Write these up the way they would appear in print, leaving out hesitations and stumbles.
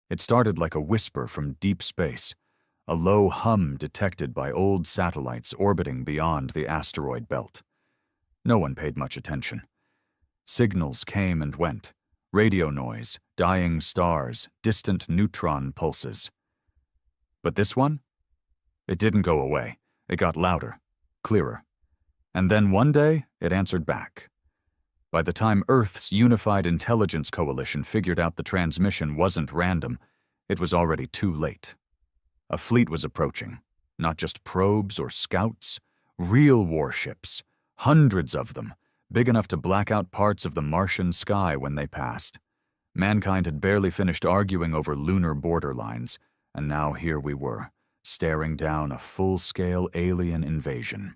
It started like a whisper from deep space, a low hum detected by old satellites orbiting beyond the asteroid belt. No one paid much attention. Signals came and went, radio noise, dying stars, distant neutron pulses. But this one? It didn't go away. It got louder, clearer. And then one day, it answered back. By the time Earth's Unified Intelligence Coalition figured out the transmission wasn't random, it was already too late. A fleet was approaching, not just probes or scouts, real warships, hundreds of them, big enough to black out parts of the Martian sky when they passed. Mankind had barely finished arguing over lunar borderlines, and now here we were, staring down a full-scale alien invasion.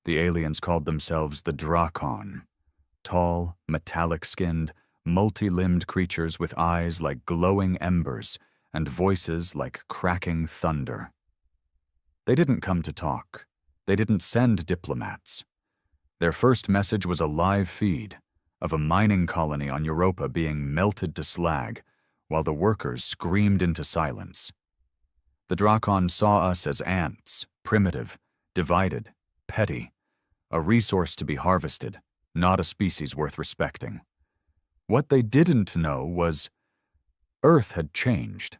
The aliens called themselves the Drakon. Tall, metallic-skinned, multi-limbed creatures with eyes like glowing embers and voices like cracking thunder. They didn't come to talk. They didn't send diplomats. Their first message was a live feed of a mining colony on Europa being melted to slag while the workers screamed into silence. The Drakon saw us as ants, primitive, divided, petty, a resource to be harvested, not a species worth respecting. What they didn't know was Earth had changed.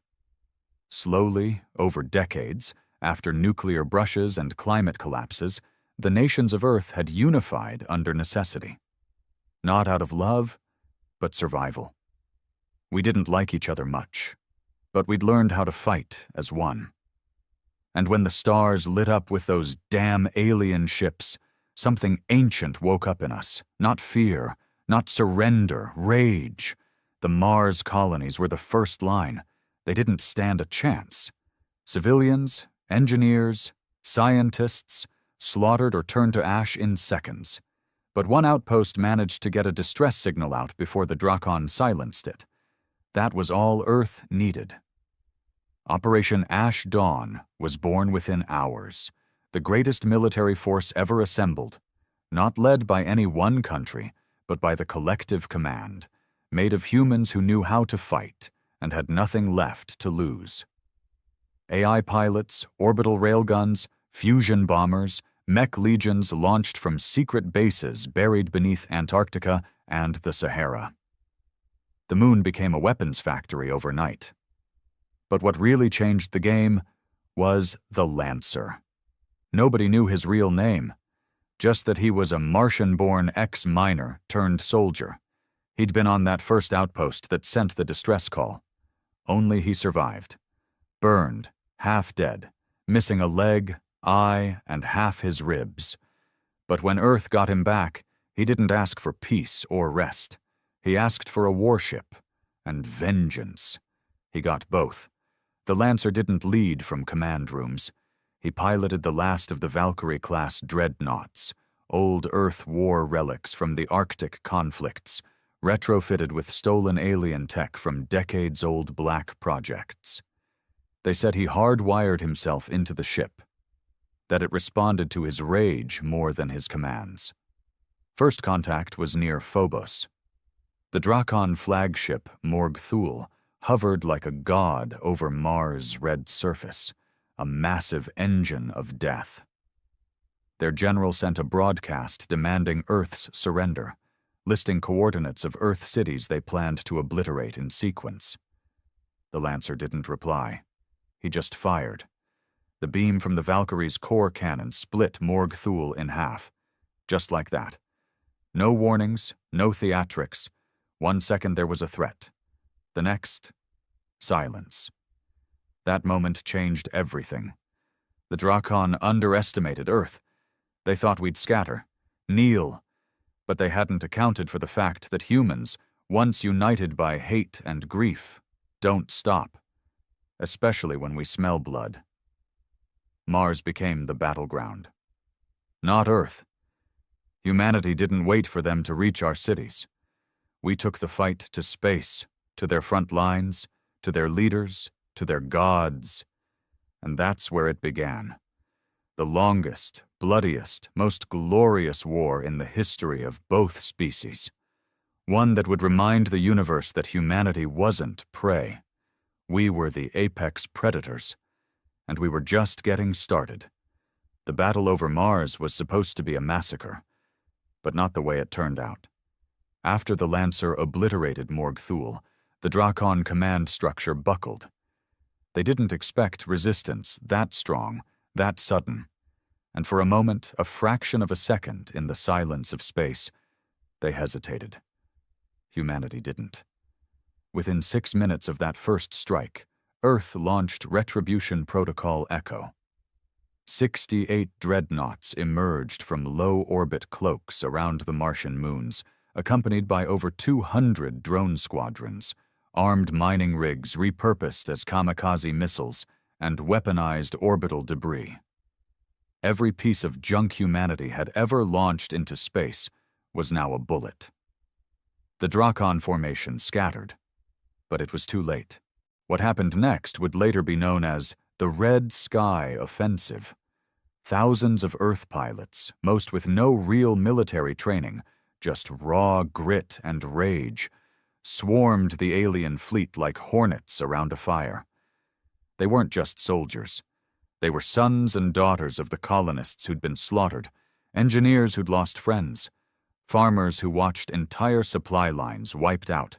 Slowly, over decades, after nuclear brushes and climate collapses, the nations of Earth had unified under necessity. Not out of love, but survival. We didn't like each other much, but we'd learned how to fight as one. And when the stars lit up with those damn alien ships, something ancient woke up in us. Not fear, not surrender, rage. The Mars colonies were the first line. They didn't stand a chance. Civilians, engineers, scientists, slaughtered or turned to ash in seconds. But one outpost managed to get a distress signal out before the Drakon silenced it. That was all Earth needed. Operation Ash Dawn was born within hours, the greatest military force ever assembled, not led by any one country, but by the collective command, made of humans who knew how to fight and had nothing left to lose. AI pilots, orbital railguns, fusion bombers, mech legions launched from secret bases buried beneath Antarctica and the Sahara. The moon became a weapons factory overnight. But what really changed the game was the Lancer. Nobody knew his real name, just that he was a Martian-born ex-miner turned soldier. He'd been on that first outpost that sent the distress call. Only he survived. Burned, half dead, missing a leg, eye, and half his ribs. But when Earth got him back, he didn't ask for peace or rest. He asked for a warship and vengeance. He got both. The Lancer didn't lead from command rooms. He piloted the last of the Valkyrie-class dreadnoughts, old Earth war relics from the Arctic conflicts, retrofitted with stolen alien tech from decades-old black projects. They said he hardwired himself into the ship, that it responded to his rage more than his commands. First contact was near Phobos. The Drakon flagship, Morg Thul, hovered like a god over Mars' red surface, a massive engine of death. Their general sent a broadcast demanding Earth's surrender, listing coordinates of Earth cities they planned to obliterate in sequence. The Lancer didn't reply. He just fired. The beam from the Valkyrie's core cannon split Morg Thul in half. Just like that. No warnings, no theatrics. 1 second there was a threat. The next, silence. That moment changed everything. The Drakon underestimated Earth. They thought we'd scatter, kneel, but they hadn't accounted for the fact that humans, once united by hate and grief, don't stop, especially when we smell blood. Mars became the battleground. Not Earth. Humanity didn't wait for them to reach our cities. We took the fight to space, to their front lines, to their leaders, to their gods. And that's where it began. The longest, bloodiest, most glorious war in the history of both species. One that would remind the universe that humanity wasn't prey. We were the apex predators, and we were just getting started. The battle over Mars was supposed to be a massacre, but not the way it turned out. After the Lancer obliterated Morg Thule, the Drakon command structure buckled. They didn't expect resistance that strong, that sudden, and for a moment, a fraction of a second in the silence of space, they hesitated. Humanity didn't. Within 6 minutes of that first strike, Earth launched Retribution Protocol Echo. 68 dreadnoughts emerged from low-orbit cloaks around the Martian moons, accompanied by over 200 drone squadrons, armed mining rigs repurposed as kamikaze missiles, and weaponized orbital debris. Every piece of junk humanity had ever launched into space was now a bullet. The Drakon formation scattered, but it was too late. What happened next would later be known as the Red Sky Offensive. Thousands of Earth pilots, most with no real military training, just raw grit and rage, swarmed the alien fleet like hornets around a fire. They weren't just soldiers. They were sons and daughters of the colonists who'd been slaughtered, engineers who'd lost friends, farmers who watched entire supply lines wiped out.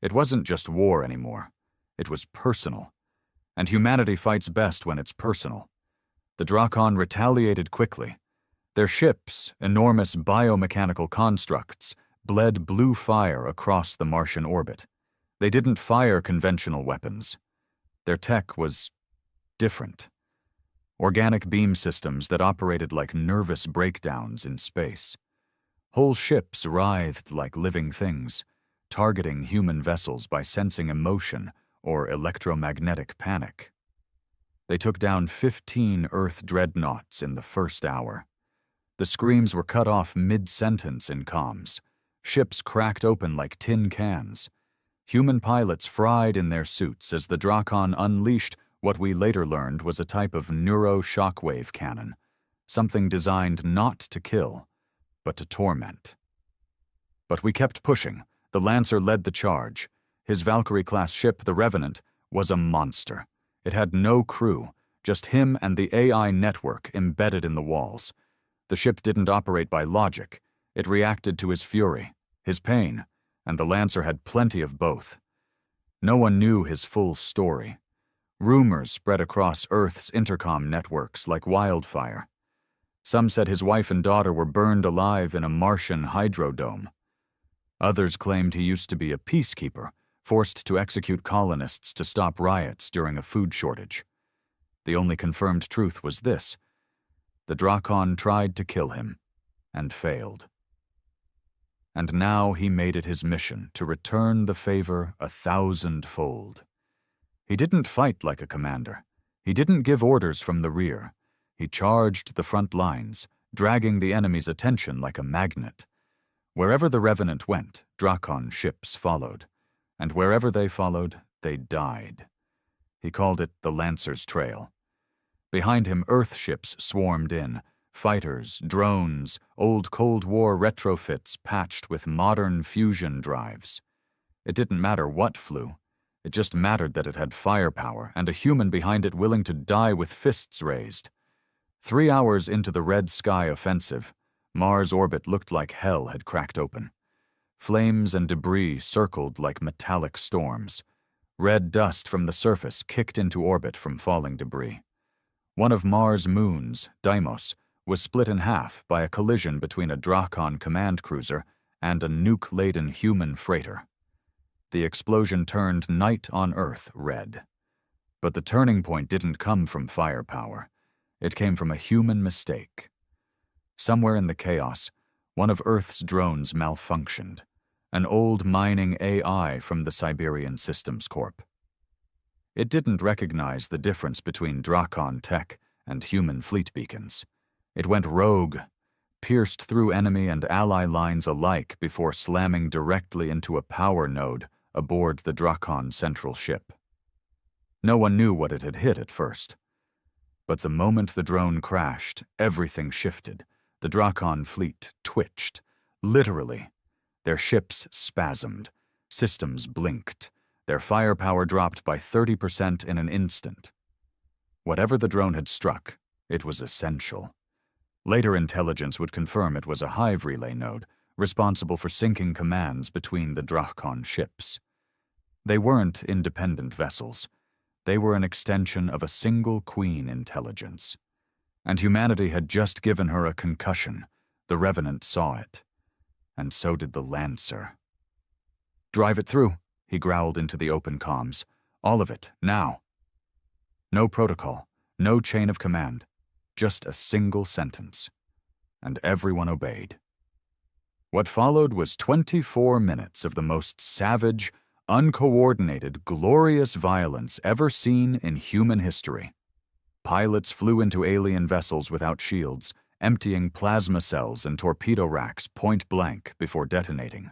It wasn't just war anymore. It was personal. And humanity fights best when it's personal. The Drakon retaliated quickly. Their ships, enormous biomechanical constructs, bled blue fire across the Martian orbit. They didn't fire conventional weapons. Their tech was different. Organic beam systems that operated like nervous breakdowns in space. Whole ships writhed like living things, targeting human vessels by sensing emotion or electromagnetic panic. They took down 15 Earth dreadnoughts in the first hour. The screams were cut off mid-sentence in comms. Ships cracked open like tin cans. Human pilots fried in their suits as the Drakon unleashed what we later learned was a type of neuro-shockwave cannon, something designed not to kill, but to torment. But we kept pushing. The Lancer led the charge. His Valkyrie-class ship, the Revenant, was a monster. It had no crew, just him and the AI network embedded in the walls. The ship didn't operate by logic. It reacted to his fury, his pain, and the Lancer had plenty of both. No one knew his full story. Rumors spread across Earth's intercom networks like wildfire. Some said his wife and daughter were burned alive in a Martian hydrodome. Others claimed he used to be a peacekeeper, forced to execute colonists to stop riots during a food shortage. The only confirmed truth was this: the Drakon tried to kill him, and failed. And now he made it his mission to return the favor 1,000-fold. He didn't fight like a commander. He didn't give orders from the rear. He charged the front lines, dragging the enemy's attention like a magnet. Wherever the Revenant went, Drakon ships followed. And wherever they followed, they died. He called it the Lancer's Trail. Behind him, Earth ships swarmed in, fighters, drones, old Cold War retrofits patched with modern fusion drives. It didn't matter what flew. It just mattered that it had firepower and a human behind it willing to die with fists raised. 3 hours into the Red Sky Offensive, Mars' orbit looked like hell had cracked open. Flames and debris circled like metallic storms. Red dust from the surface kicked into orbit from falling debris. One of Mars' moons, Deimos, was split in half by a collision between a Drakon command cruiser and a nuke-laden human freighter. The explosion turned night on Earth red. But the turning point didn't come from firepower. It came from a human mistake. Somewhere in the chaos, one of Earth's drones malfunctioned, an old mining AI from the Siberian Systems Corp. It didn't recognize the difference between Drakon tech and human fleet beacons. It went rogue, pierced through enemy and ally lines alike before slamming directly into a power node aboard the Drakon central ship. No one knew what it had hit at first. But the moment the drone crashed, everything shifted. The Drakon fleet twitched. Literally. Their ships spasmed. Systems blinked. Their firepower dropped by 30% in an instant. Whatever the drone had struck, it was essential. Later intelligence would confirm it was a hive relay node, responsible for syncing commands between the Drachon ships. They weren't independent vessels. They were an extension of a single queen intelligence. And humanity had just given her a concussion. The Revenant saw it. And so did the Lancer. "Drive it through," he growled into the open comms. "All of it, now." No protocol, no chain of command, just a single sentence. And everyone obeyed. What followed was 24 minutes of the most savage, uncoordinated, glorious violence ever seen in human history. Pilots flew into alien vessels without shields, emptying plasma cells and torpedo racks point blank before detonating.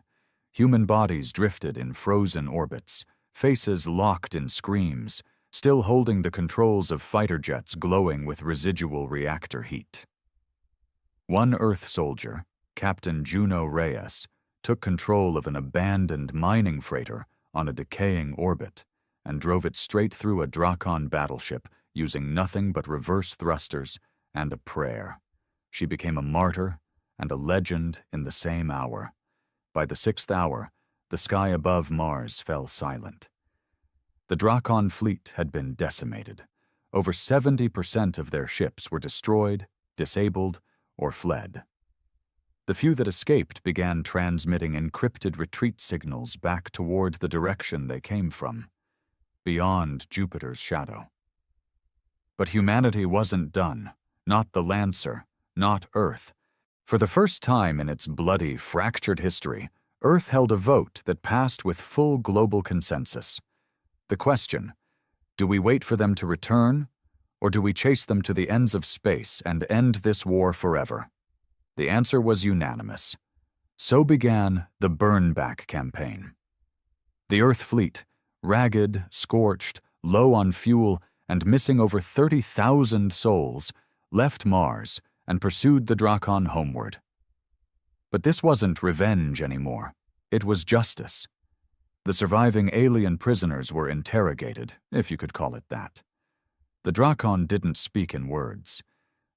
Human bodies drifted in frozen orbits, faces locked in screams, still holding the controls of fighter jets glowing with residual reactor heat. One Earth soldier, Captain Juno Reyes, took control of an abandoned mining freighter on a decaying orbit and drove it straight through a Drachon battleship using nothing but reverse thrusters and a prayer. She became a martyr and a legend in the same hour. By the 6th hour, the sky above Mars fell silent. The Drachon fleet had been decimated. Over 70% of their ships were destroyed, disabled, or fled. The few that escaped began transmitting encrypted retreat signals back toward the direction they came from, beyond Jupiter's shadow. But humanity wasn't done, not the Lancer, not Earth. For the first time in its bloody, fractured history, Earth held a vote that passed with full global consensus. The question, do we wait for them to return, or do we chase them to the ends of space and end this war forever? The answer was unanimous. So began the Burn Back campaign. The Earth fleet, ragged, scorched, low on fuel, and missing over 30,000 souls, left Mars and pursued the Drachon homeward. But this wasn't revenge anymore. It was justice. The surviving alien prisoners were interrogated, if you could call it that. The Drachon didn't speak in words.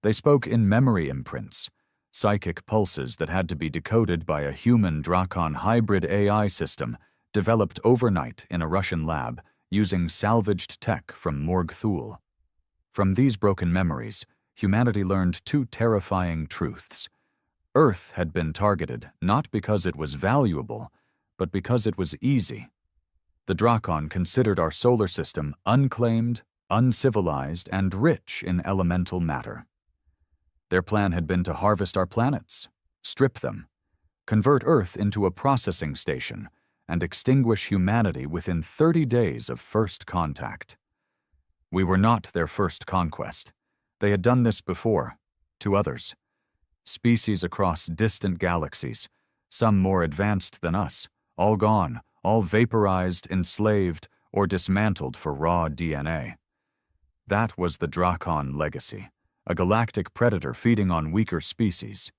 They spoke in memory imprints, psychic pulses that had to be decoded by a human-Drachon hybrid AI system developed overnight in a Russian lab using salvaged tech from Morg Thule. From these broken memories, humanity learned two terrifying truths. Earth had been targeted not because it was valuable, but because it was easy. The Drachon considered our solar system unclaimed, uncivilized, and rich in elemental matter. Their plan had been to harvest our planets, strip them, convert Earth into a processing station, and extinguish humanity within 30 days of first contact. We were not their first conquest. They had done this before, to others. Species across distant galaxies, some more advanced than us, all gone, all vaporized, enslaved, or dismantled for raw DNA. That was the Drachon legacy, a galactic predator feeding on weaker species.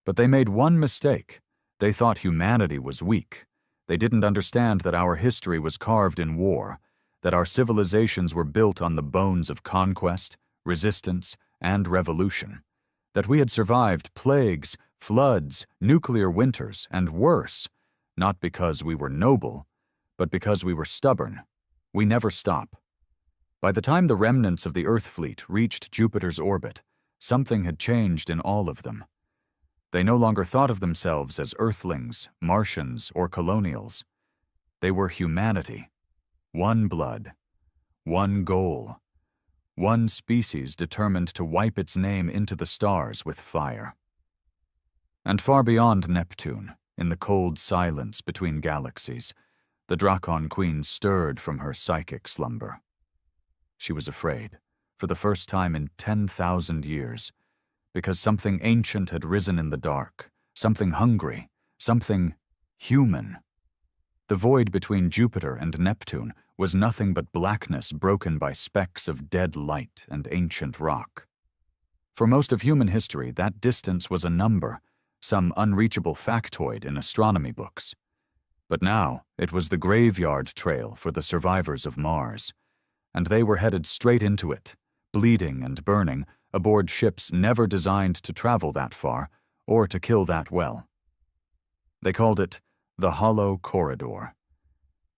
But they made one mistake. They thought humanity was weak. They didn't understand that our history was carved in war, that our civilizations were built on the bones of conquest, resistance, and revolution, that we had survived plagues, floods, nuclear winters, and worse, not because we were noble, but because we were stubborn. We never stop. By the time the remnants of the Earth fleet reached Jupiter's orbit, something had changed in all of them. They no longer thought of themselves as Earthlings, Martians, or colonials. They were humanity. One blood. One goal. One species determined to wipe its name into the stars with fire. And far beyond Neptune, in the cold silence between galaxies, the Drachon Queen stirred from her psychic slumber. She was afraid, for the first time in 10,000 years, because something ancient had risen in the dark, something hungry, something human. The void between Jupiter and Neptune was nothing but blackness broken by specks of dead light and ancient rock. For most of human history, that distance was a number, some unreachable factoid in astronomy books. But now it was the graveyard trail for the survivors of Mars, and they were headed straight into it, bleeding and burning, aboard ships never designed to travel that far or to kill that well. They called it the Hollow Corridor.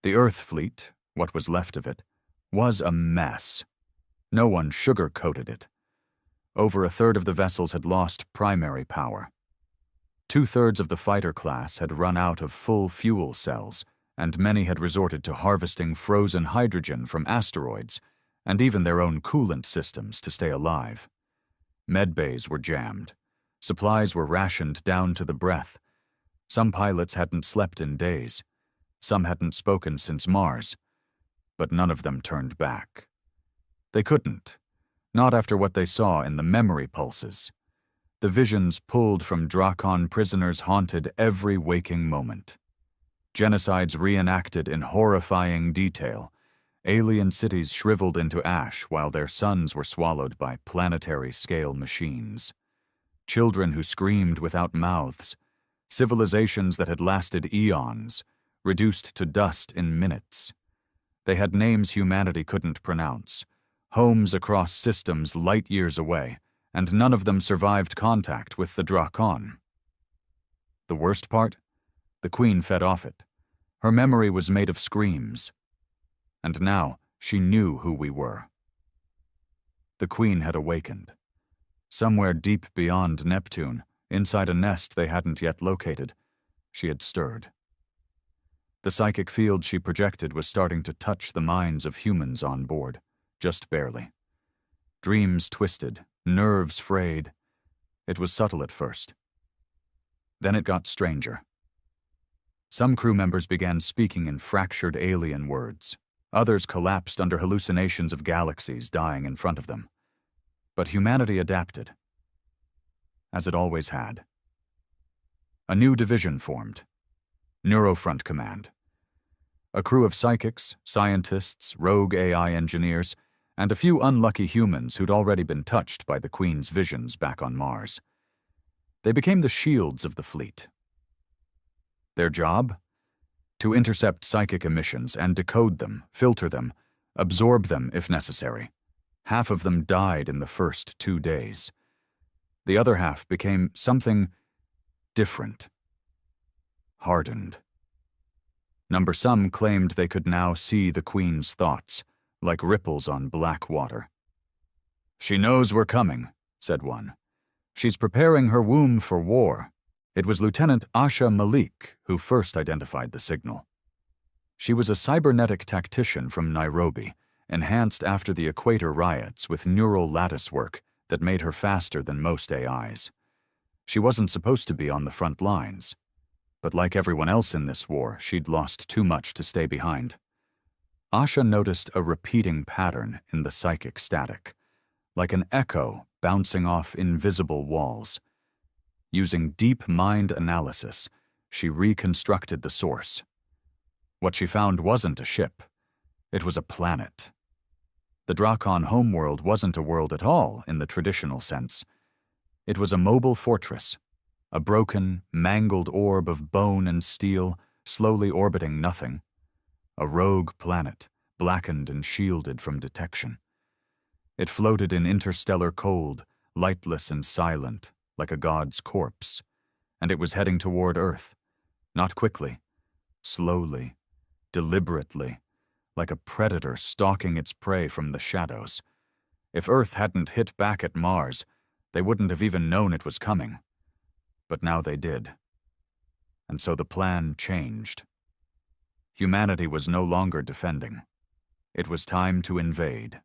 The Earth fleet, what was left of it, was a mess. No one sugar-coated it. Over a third of the vessels had lost primary power. 2/3 of the fighter class had run out of full fuel cells, and many had resorted to harvesting frozen hydrogen from asteroids and even their own coolant systems to stay alive. Medbays were jammed. Supplies were rationed down to the breath. Some pilots hadn't slept in days. Some hadn't spoken since Mars. But none of them turned back. They couldn't. Not after what they saw in the memory pulses. The visions pulled from Drakon prisoners haunted every waking moment. Genocides reenacted in horrifying detail. Alien cities shriveled into ash while their suns were swallowed by planetary-scale machines. Children who screamed without mouths. Civilizations that had lasted eons, reduced to dust in minutes. They had names humanity couldn't pronounce, homes across systems light-years away, and none of them survived contact with the Drakon. The worst part? The Queen fed off it. Her memory was made of screams. And now she knew who we were. The Queen had awakened. Somewhere deep beyond Neptune, inside a nest they hadn't yet located, she had stirred. The psychic field she projected was starting to touch the minds of humans on board, just barely. Dreams twisted, nerves frayed. It was subtle at first. Then it got stranger. Some crew members began speaking in fractured alien words. Others collapsed under hallucinations of galaxies dying in front of them. But humanity adapted, as it always had. A new division formed, Neurofront Command. A crew of psychics, scientists, rogue AI engineers, and a few unlucky humans who'd already been touched by the Queen's visions back on Mars. They became the shields of the fleet. Their job? To intercept psychic emissions and decode them, filter them, absorb them if necessary. Half of them died in the first 2 days. The other half became something different. Hardened. Some claimed they could now see the Queen's thoughts, like ripples on black water. "She knows we're coming," said one. "She's preparing her womb for war." It was Lieutenant Asha Malik who first identified the signal. She was a cybernetic tactician from Nairobi, enhanced after the Equator riots with neural lattice work that made her faster than most AIs. She wasn't supposed to be on the front lines, but like everyone else in this war, she'd lost too much to stay behind. Asha noticed a repeating pattern in the psychic static, like an echo bouncing off invisible walls. Using deep mind analysis, she reconstructed the source. What she found wasn't a ship. It was a planet. The Drakon homeworld wasn't a world at all in the traditional sense. It was a mobile fortress, a broken, mangled orb of bone and steel slowly orbiting nothing. A rogue planet, blackened and shielded from detection. It floated in interstellar cold, lightless and silent, like a god's corpse, and it was heading toward Earth, not quickly, slowly, deliberately, like a predator stalking its prey from the shadows. If Earth hadn't hit back at Mars, they wouldn't have even known it was coming. But now they did. And so the plan changed. Humanity was no longer defending. It was time to invade.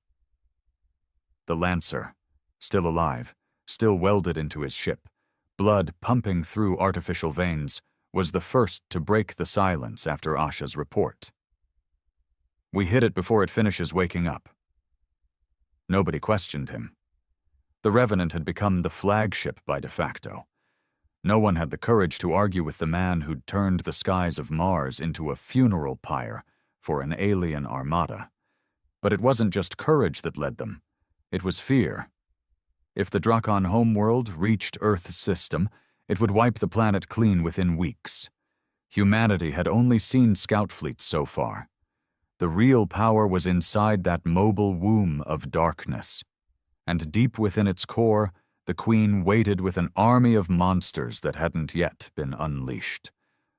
The Lancer, still alive, still welded into his ship, blood pumping through artificial veins, was the first to break the silence after Asha's report. "We hit it before it finishes waking up." Nobody questioned him. The Revenant had become the flagship by de facto. No one had the courage to argue with the man who'd turned the skies of Mars into a funeral pyre for an alien armada. But it wasn't just courage that led them. It was fear. If the Drakon homeworld reached Earth's system, it would wipe the planet clean within weeks. Humanity had only seen scout fleets so far. The real power was inside that mobile womb of darkness. And deep within its core, the Queen waited with an army of monsters that hadn't yet been unleashed.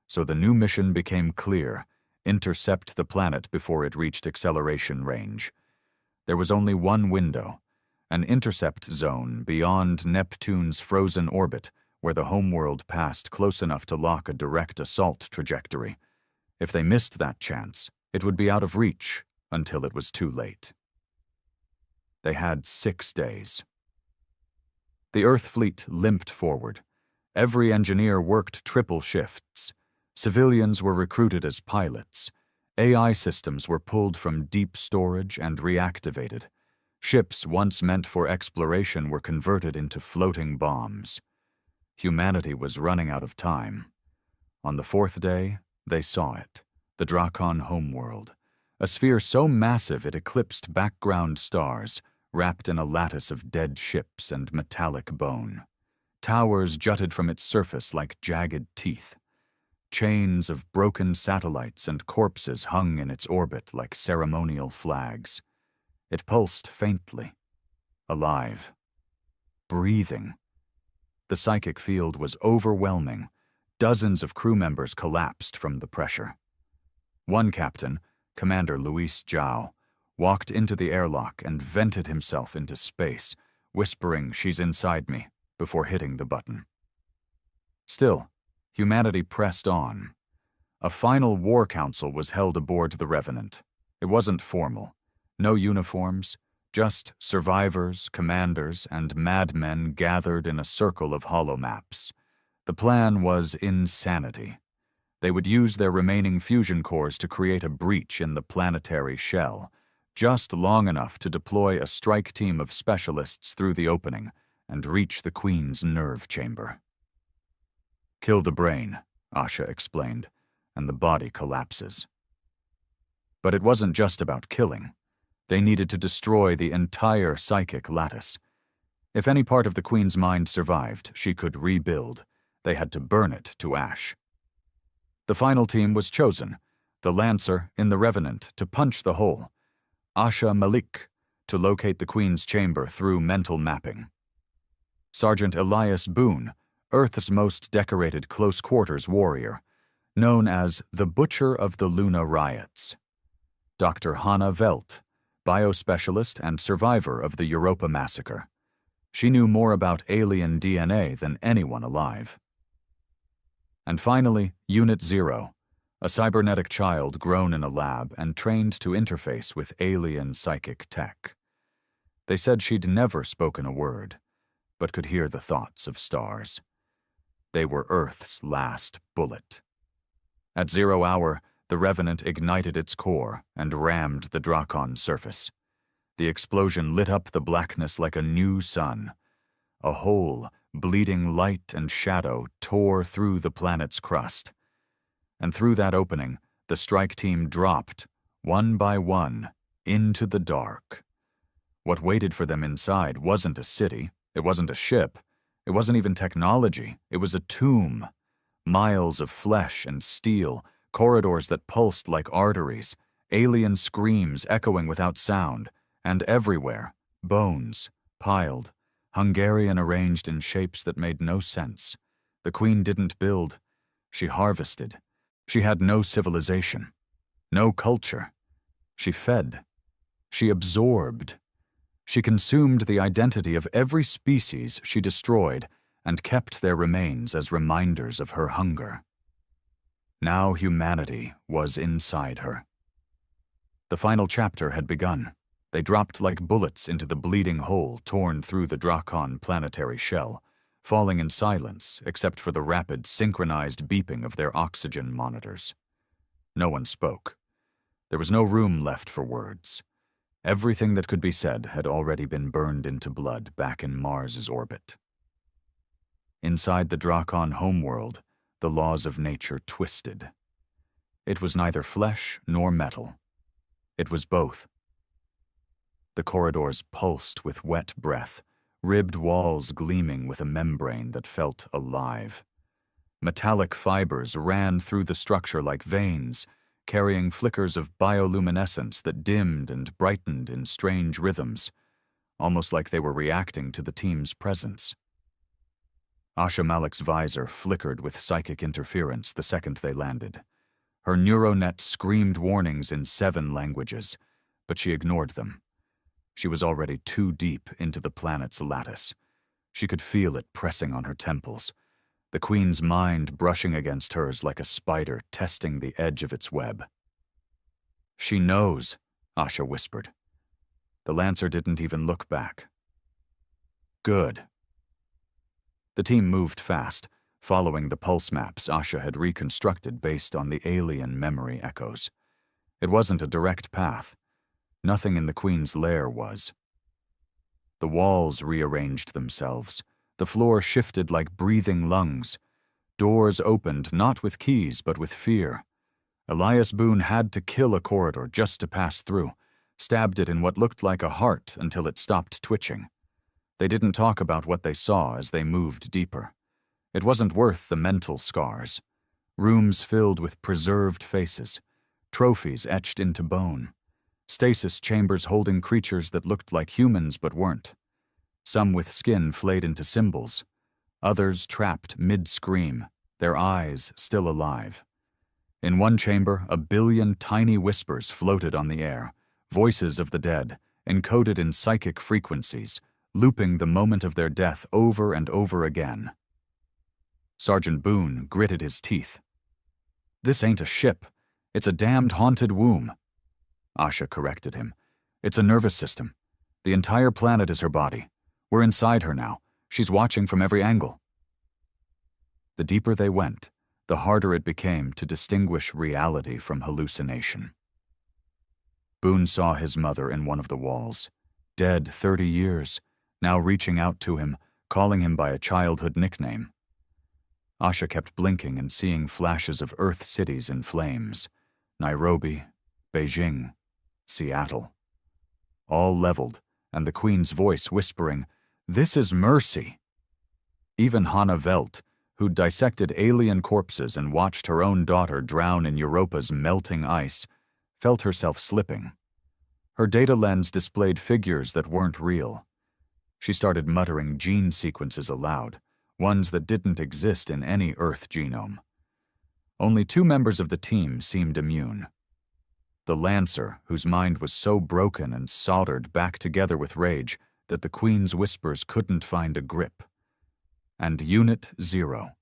So the new mission became clear: intercept the planet before it reached acceleration range. There was only one window, an intercept zone beyond Neptune's frozen orbit, where the homeworld passed close enough to lock a direct assault trajectory. If they missed that chance, it would be out of reach until it was too late. They had 6 days. The Earth fleet limped forward. Every engineer worked triple shifts. Civilians were recruited as pilots. AI systems were pulled from deep storage and reactivated. Ships once meant for exploration were converted into floating bombs. Humanity was running out of time. On the 4th day, they saw it, the Drakon homeworld, a sphere so massive it eclipsed background stars, wrapped in a lattice of dead ships and metallic bone. Towers jutted from its surface like jagged teeth. Chains of broken satellites and corpses hung in its orbit like ceremonial flags. It pulsed faintly, alive, breathing. The psychic field was overwhelming. Dozens of crew members collapsed from the pressure. One captain, Commander Luis Zhao, walked into the airlock and vented himself into space, whispering, "She's inside me," before hitting the button. Still, humanity pressed on. A final war council was held aboard the Revenant. It wasn't formal. No uniforms, just survivors, commanders, and madmen gathered in a circle of holomaps. The plan was insanity. They would use their remaining fusion cores to create a breach in the planetary shell, just long enough to deploy a strike team of specialists through the opening and reach the Queen's nerve chamber. "Kill the brain," Asha explained, "and the body collapses." But it wasn't just about killing. They needed to destroy the entire psychic lattice. If any part of the Queen's mind survived, she could rebuild. They had to burn it to ash. The final team was chosen, the Lancer in the Revenant to punch the hole, Asha Malik to locate the Queen's chamber through mental mapping, Sergeant Elias Boone, Earth's most decorated close-quarters warrior, known as the Butcher of the Luna Riots, Dr. Hannah Velt, biospecialist and survivor of the Europa massacre. She knew more about alien DNA than anyone alive. And finally, Unit 0, a cybernetic child grown in a lab and trained to interface with alien psychic tech. They said she'd never spoken a word, but could hear the thoughts of stars. They were Earth's last bullet. At 0 hour, the Revenant ignited its core and rammed the Drakon surface. The explosion lit up the blackness like a new sun. A hole, bleeding light and shadow, tore through the planet's crust. And through that opening, the strike team dropped, one by one, into the dark. What waited for them inside wasn't a city, it wasn't a ship, it wasn't even technology, it was a tomb. Miles of flesh and steel, corridors that pulsed like arteries, alien screams echoing without sound, and everywhere, bones, piled, Hungarian arranged in shapes that made no sense. The Queen didn't build, she harvested. She had no civilization, no culture. She fed. She absorbed. She consumed the identity of every species she destroyed and kept their remains as reminders of her hunger. Now humanity was inside her. The final chapter had begun. They dropped like bullets into the bleeding hole torn through the Drakon planetary shell, falling in silence except for the rapid, synchronized beeping of their oxygen monitors. No one spoke. There was no room left for words. Everything that could be said had already been burned into blood back in Mars's orbit. Inside the Drakon homeworld, the laws of nature twisted. It was neither flesh nor metal. It was both. The corridors pulsed with wet breath, ribbed walls gleaming with a membrane that felt alive. Metallic fibers ran through the structure like veins, carrying flickers of bioluminescence that dimmed and brightened in strange rhythms, almost like they were reacting to the team's presence. Asha Malik's visor flickered with psychic interference the second they landed. Her neuronet screamed warnings in 7 languages, but she ignored them. She was already too deep into the planet's lattice. She could feel it pressing on her temples, the Queen's mind brushing against hers like a spider testing the edge of its web. "She knows," Asha whispered. The Lancer didn't even look back. "Good." The team moved fast, following the pulse maps Asha had reconstructed based on the alien memory echoes. It wasn't a direct path. Nothing in the Queen's lair was. The walls rearranged themselves. The floor shifted like breathing lungs. Doors opened not with keys but with fear. Elias Boone had to kill a corridor just to pass through, stabbed it in what looked like a heart until it stopped twitching. They didn't talk about what they saw as they moved deeper. It wasn't worth the mental scars. Rooms filled with preserved faces, trophies etched into bone, stasis chambers holding creatures that looked like humans but weren't. Some with skin flayed into symbols, others trapped mid-scream, their eyes still alive. In one chamber, 1 billion tiny whispers floated on the air, voices of the dead, encoded in psychic frequencies, looping the moment of their death over and over again. Sergeant Boone gritted his teeth. "This ain't a ship. It's a damned haunted womb." Asha corrected him. "It's a nervous system. The entire planet is her body. We're inside her now. She's watching from every angle." The deeper they went, the harder it became to distinguish reality from hallucination. Boone saw his mother in one of the walls, dead 30 years, now reaching out to him, calling him by a childhood nickname. Asha kept blinking and seeing flashes of Earth cities in flames. Nairobi, Beijing, Seattle. All leveled, and the Queen's voice whispering, "This is mercy." Even Hannah Velt, who'd dissected alien corpses and watched her own daughter drown in Europa's melting ice, felt herself slipping. Her data lens displayed figures that weren't real. She started muttering gene sequences aloud, ones that didn't exist in any Earth genome. Only 2 members of the team seemed immune. The Lancer, whose mind was so broken and soldered back together with rage that the Queen's whispers couldn't find a grip. And Unit 0.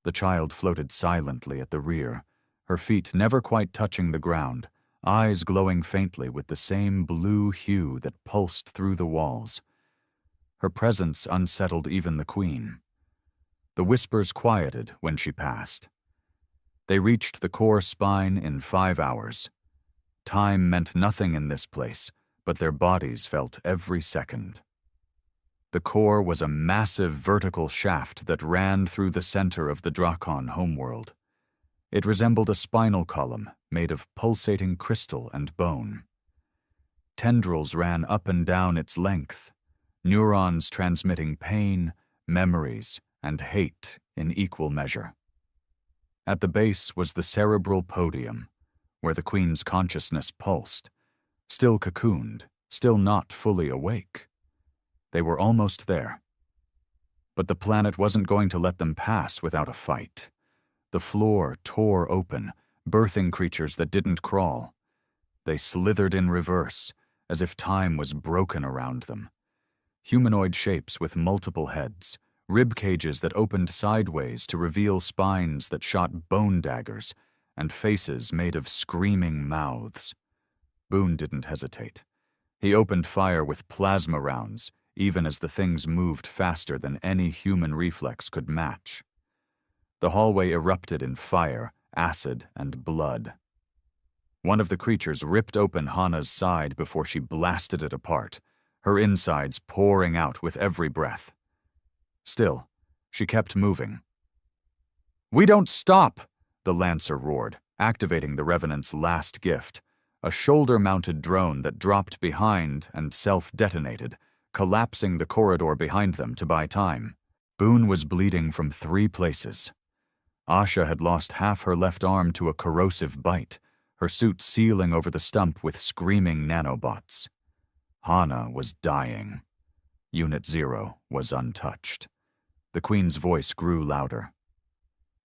The child floated silently at the rear, her feet never quite touching the ground, eyes glowing faintly with the same blue hue that pulsed through the walls. Her presence unsettled even the Queen. The whispers quieted when she passed. They reached the core spine in 5 hours. Time meant nothing in this place, but their bodies felt every second. The core was a massive vertical shaft that ran through the center of the Drakon homeworld. It resembled a spinal column made of pulsating crystal and bone. Tendrils ran up and down its length, neurons transmitting pain, memories, and hate in equal measure. At the base was the cerebral podium, where the Queen's consciousness pulsed, still cocooned, still not fully awake. They were almost there. But the planet wasn't going to let them pass without a fight. The floor tore open, birthing creatures that didn't crawl. They slithered in reverse, as if time was broken around them. Humanoid shapes with multiple heads, rib cages that opened sideways to reveal spines that shot bone daggers, and faces made of screaming mouths. Boone didn't hesitate. He opened fire with plasma rounds, even as the things moved faster than any human reflex could match. The hallway erupted in fire, acid, and blood. One of the creatures ripped open Hannah's side before she blasted it apart, her insides pouring out with every breath. Still, she kept moving. "We don't stop!" the Lancer roared, activating the Revenant's last gift, a shoulder-mounted drone that dropped behind and self-detonated, collapsing the corridor behind them to buy time. Boone was bleeding from 3 places. Asha had lost half her left arm to a corrosive bite, her suit sealing over the stump with screaming nanobots. Hana was dying. Unit 0 was untouched. The Queen's voice grew louder.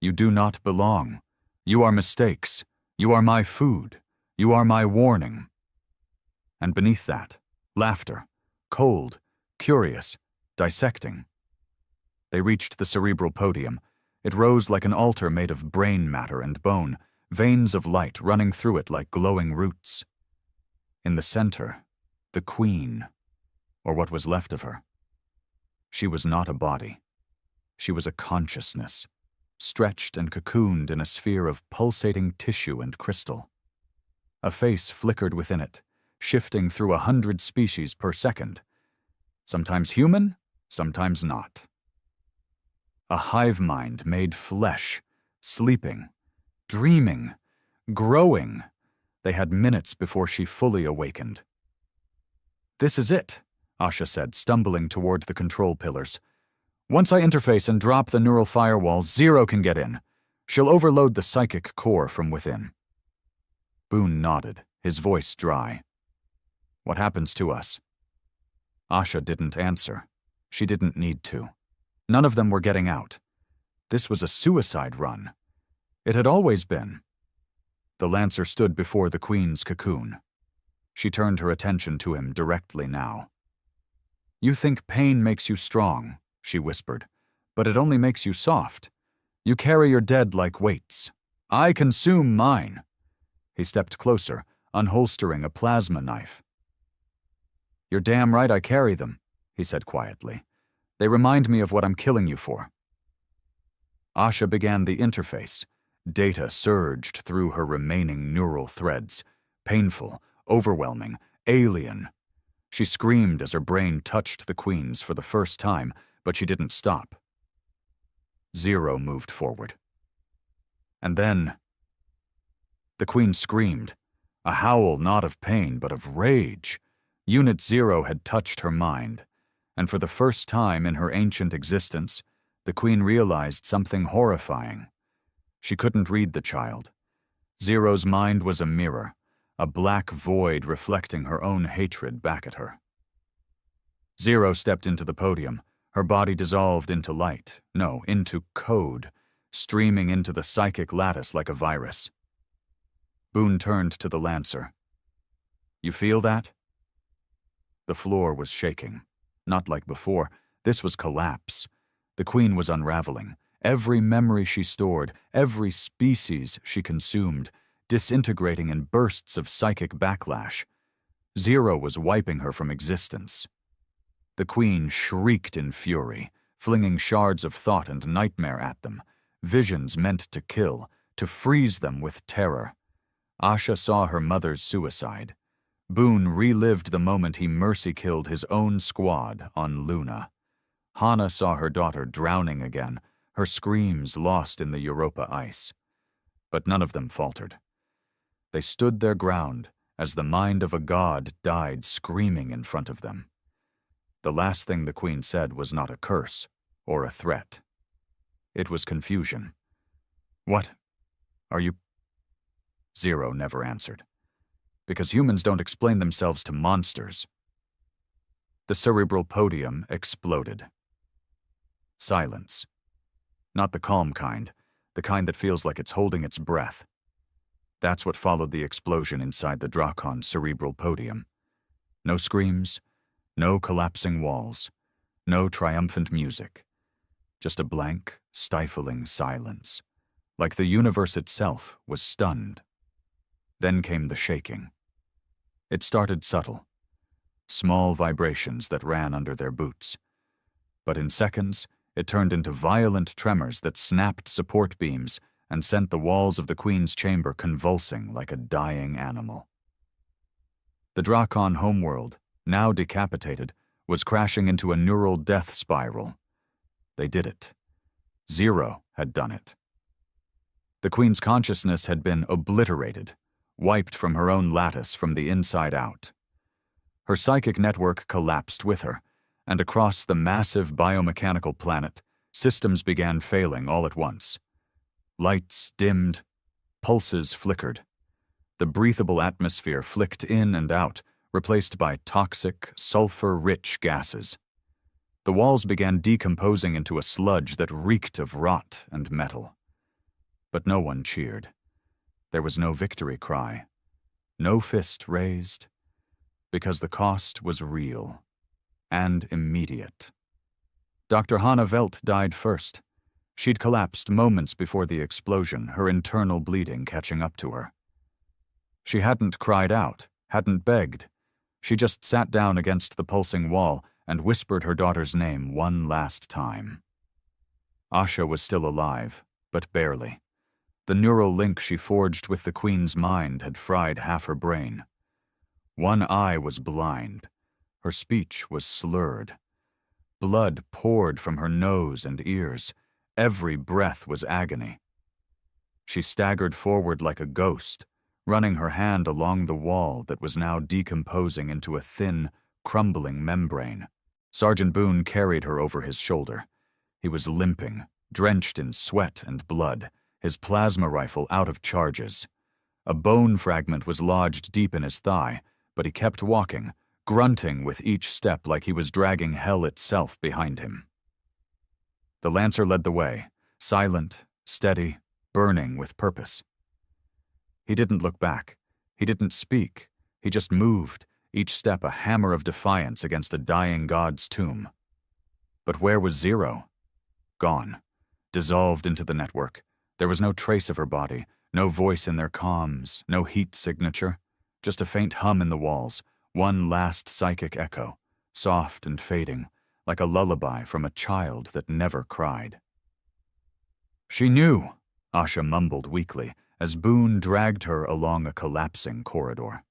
"You do not belong. You are mistakes. You are my food. You are my warning." And beneath that, laughter, cold, curious, dissecting. They reached the cerebral podium. It rose like an altar made of brain matter and bone, veins of light running through it like glowing roots. In the center, the Queen, or what was left of her. She was not a body. She was a consciousness, stretched and cocooned in a sphere of pulsating tissue and crystal. A face flickered within it, shifting through 100 species per second. Sometimes human, sometimes not. A hive mind made flesh, sleeping, dreaming, growing. They had minutes before she fully awakened. "This is it," Asha said, stumbling toward the control pillars. "Once I interface and drop the neural firewall, 0 can get in. She'll overload the psychic core from within." Boone nodded, his voice dry. "What happens to us?" Asha didn't answer. She didn't need to. None of them were getting out. This was a suicide run. It had always been. The Lancer stood before the Queen's cocoon. She turned her attention to him directly now. "You think pain makes you strong," she whispered, "but it only makes you soft. You carry your dead like weights. I consume mine." He stepped closer, unholstering a plasma knife. "You're damn right I carry them," he said quietly. "They remind me of what I'm killing you for." Asha began the interface. Data surged through her remaining neural threads. Painful, overwhelming, alien. She screamed as her brain touched the Queen's for the first time, but she didn't stop. 0 moved forward. And then the Queen screamed, a howl not of pain but of rage. Unit 0 had touched her mind, and for the first time in her ancient existence, the Queen realized something horrifying. She couldn't read the child. 0's mind was a mirror, a black void reflecting her own hatred back at her. 0 stepped into the podium, her body dissolved into light, no, into code, streaming into the psychic lattice like a virus. Boone turned to the Lancer. "You feel that?" The floor was shaking. Not like before. This was collapse. The Queen was unraveling. Every memory she stored, every species she consumed, disintegrating in bursts of psychic backlash. 0 was wiping her from existence. The Queen shrieked in fury, flinging shards of thought and nightmare at them, visions meant to kill, to freeze them with terror. Asha saw her mother's suicide. Boone relived the moment he mercy-killed his own squad on Luna. Hana saw her daughter drowning again, her screams lost in the Europa ice. But none of them faltered. They stood their ground as the mind of a god died screaming in front of them. The last thing the Queen said was not a curse or a threat. It was confusion. "What? Are you—" 0 never answered. Because humans don't explain themselves to monsters. The cerebral podium exploded. Silence. Not the calm kind, the kind that feels like it's holding its breath. That's what followed the explosion inside the Dracon's cerebral podium. No screams, no collapsing walls, no triumphant music. Just a blank, stifling silence, like the universe itself was stunned. Then came the shaking. It started subtle, small vibrations that ran under their boots. But in seconds, it turned into violent tremors that snapped support beams and sent the walls of the Queen's chamber convulsing like a dying animal. The Dracon homeworld, now decapitated, was crashing into a neural death spiral. They did it. 0 had done it. The Queen's consciousness had been obliterated, wiped from her own lattice from the inside out. Her psychic network collapsed with her, and across the massive biomechanical planet, systems began failing all at once. Lights dimmed, pulses flickered. The breathable atmosphere flicked in and out, replaced by toxic, sulfur-rich gases. The walls began decomposing into a sludge that reeked of rot and metal. But no one cheered. There was no victory cry, no fist raised, because the cost was real and immediate. Dr. Hannah Welt died first. She'd collapsed moments before the explosion, her internal bleeding catching up to her. She hadn't cried out, hadn't begged. She just sat down against the pulsing wall and whispered her daughter's name one last time. Asha was still alive, but barely. The neural link she forged with the Queen's mind had fried half her brain. One eye was blind. Her speech was slurred. Blood poured from her nose and ears. Every breath was agony. She staggered forward like a ghost, running her hand along the wall that was now decomposing into a thin, crumbling membrane. Sergeant Boone carried her over his shoulder. He was limping, drenched in sweat and blood, his plasma rifle out of charges. A bone fragment was lodged deep in his thigh, but he kept walking, grunting with each step like he was dragging hell itself behind him. The Lancer led the way, silent, steady, burning with purpose. He didn't look back. He didn't speak. He just moved, each step a hammer of defiance against a dying god's tomb. But where was Zero? Gone. Dissolved into the network. There was no trace of her body, no voice in their comms, no heat signature, just a faint hum in the walls, one last psychic echo, soft and fading, like a lullaby from a child that never cried. She knew, Asha mumbled weakly, as Boone dragged her along a collapsing corridor.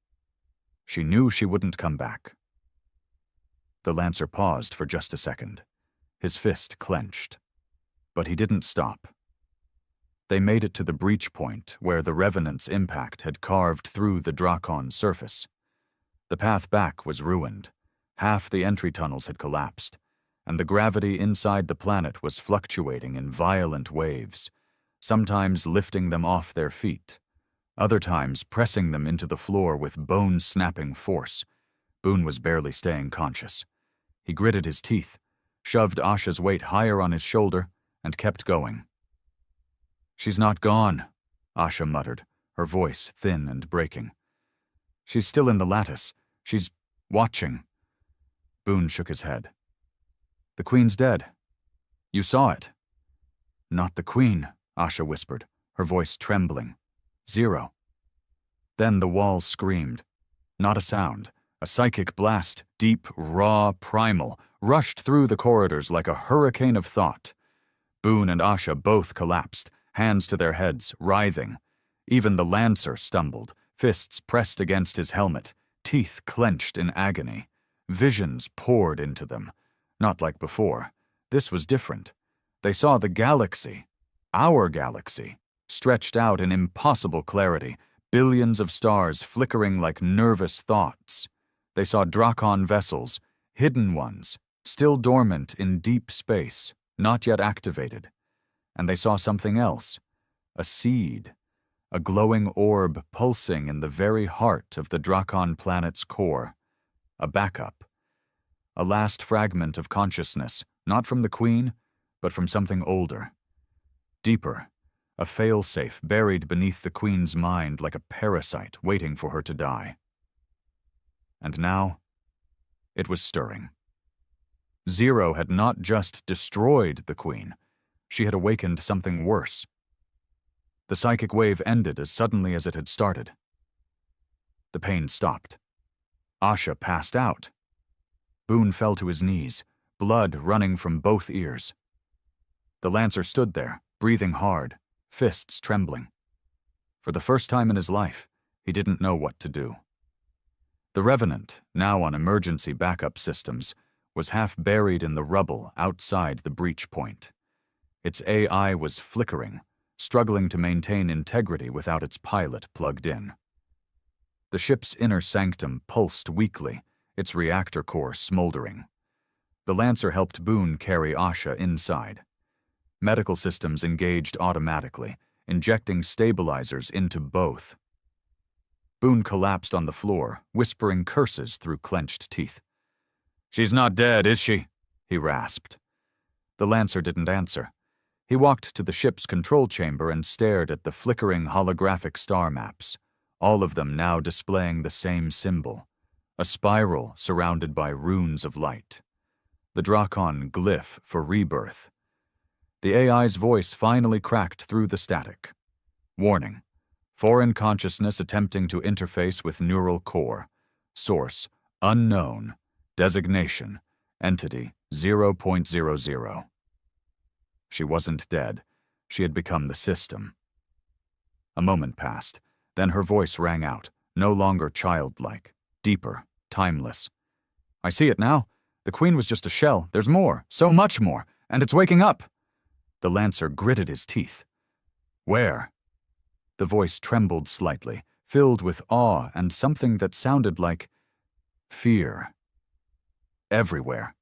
She knew she wouldn't come back. The Lancer paused for just a second, his fist clenched. But he didn't stop. They made it to the breach point where the Revenant's impact had carved through the Drakon surface. The path back was ruined. Half the entry tunnels had collapsed, and the gravity inside the planet was fluctuating in violent waves, sometimes lifting them off their feet, other times pressing them into the floor with bone-snapping force. Boone was barely staying conscious. He gritted his teeth, shoved Asha's weight higher on his shoulder, and kept going. "She's not gone," Asha muttered, her voice thin and breaking. "She's still in the lattice. She's watching." Boone shook his head. "The Queen's dead. You saw it." "Not the Queen," Asha whispered, her voice trembling. "Zero." Then the walls screamed. Not a sound. A psychic blast, deep, raw, primal, rushed through the corridors like a hurricane of thought. Boone and Asha both collapsed, hands to their heads, writhing. Even the Lancer stumbled, fists pressed against his helmet, teeth clenched in agony. Visions poured into them. Not like before. This was different. They saw the galaxy, our galaxy, stretched out in impossible clarity, billions of stars flickering like nervous thoughts. They saw Drakon vessels, hidden ones, still dormant in deep space, not yet activated. And they saw something else, a seed, a glowing orb pulsing in the very heart of the Drakon planet's core, a backup, a last fragment of consciousness, not from the Queen, but from something older, deeper, a failsafe buried beneath the Queen's mind like a parasite waiting for her to die. And now, it was stirring. Zero had not just destroyed the Queen, she had awakened something worse. The psychic wave ended as suddenly as it had started. The pain stopped. Asha passed out. Boone fell to his knees, blood running from both ears. The Lancer stood there, breathing hard, fists trembling. For the first time in his life, he didn't know what to do. The Revenant, now on emergency backup systems, was half buried in the rubble outside the breach point. Its AI was flickering, struggling to maintain integrity without its pilot plugged in. The ship's inner sanctum pulsed weakly, its reactor core smoldering. The Lancer helped Boone carry Asha inside. Medical systems engaged automatically, injecting stabilizers into both. Boone collapsed on the floor, whispering curses through clenched teeth. "She's not dead, is she?" he rasped. The Lancer didn't answer. He walked to the ship's control chamber and stared at the flickering holographic star maps, all of them now displaying the same symbol, a spiral surrounded by runes of light. The Drakon glyph for rebirth. The AI's voice finally cracked through the static. Warning: foreign consciousness attempting to interface with neural core. Source: unknown. Designation: entity 0.00. She wasn't dead. She had become the system. A moment passed. Then her voice rang out, no longer childlike, deeper, timeless. "I see it now. The Queen was just a shell. There's more, so much more, and it's waking up." The Lancer gritted his teeth. "Where?" The voice trembled slightly, filled with awe and something that sounded like fear. "Everywhere."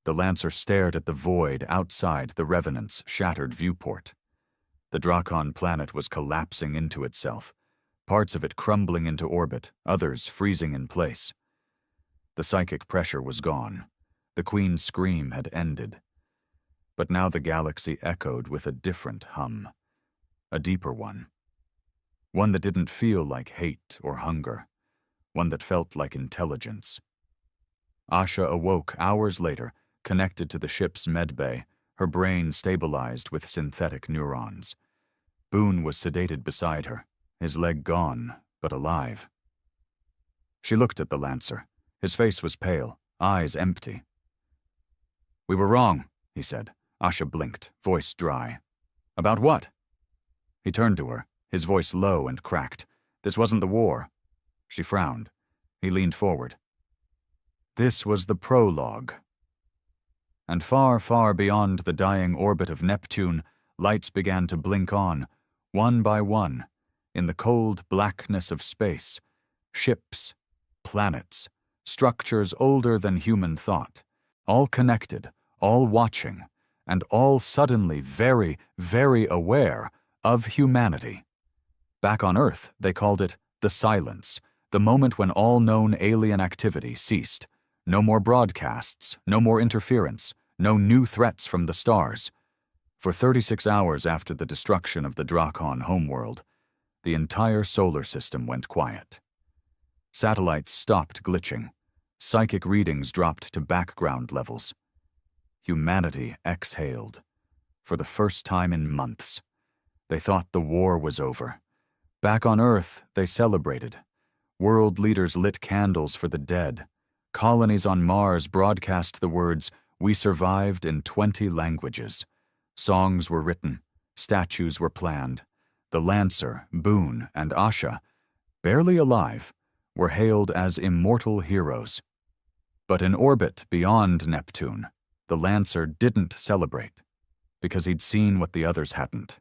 The Lancer stared at the void outside the Revenant's shattered viewport. The Drakon planet was collapsing into itself, parts of it crumbling into orbit, others freezing in place. The psychic pressure was gone. The Queen's scream had ended. But now the galaxy echoed with a different hum, a deeper one. One that didn't feel like hate or hunger, one that felt like intelligence. Asha awoke hours later, connected to the ship's medbay, her brain stabilized with synthetic neurons. Boone was sedated beside her, his leg gone, but alive. She looked at the Lancer. His face was pale, eyes empty. "We were wrong," he said. Asha blinked, voice dry. "About what?" He turned to her, his voice low and cracked. "This wasn't the war." She frowned. He leaned forward. "This was the prologue." And far, far beyond the dying orbit of Neptune, lights began to blink on, one by one, in the cold blackness of space. Ships, planets, structures older than human thought, all connected, all watching, and all suddenly very, very aware of humanity. Back on Earth, they called it the silence, the moment when all known alien activity ceased. No more broadcasts, no more interference, no new threats from the stars. For 36 hours after the destruction of the Drakon homeworld, the entire solar system went quiet. Satellites stopped glitching. Psychic readings dropped to background levels. Humanity exhaled. For the first time in months. They thought the war was over. Back on Earth, they celebrated. World leaders lit candles for the dead. Colonies on Mars broadcast the words, "We survived," in 20 languages. Songs were written. Statues were planned. The Lancer, Boone, and Asha, barely alive, were hailed as immortal heroes. But in orbit beyond Neptune, the Lancer didn't celebrate, because he'd seen what the others hadn't.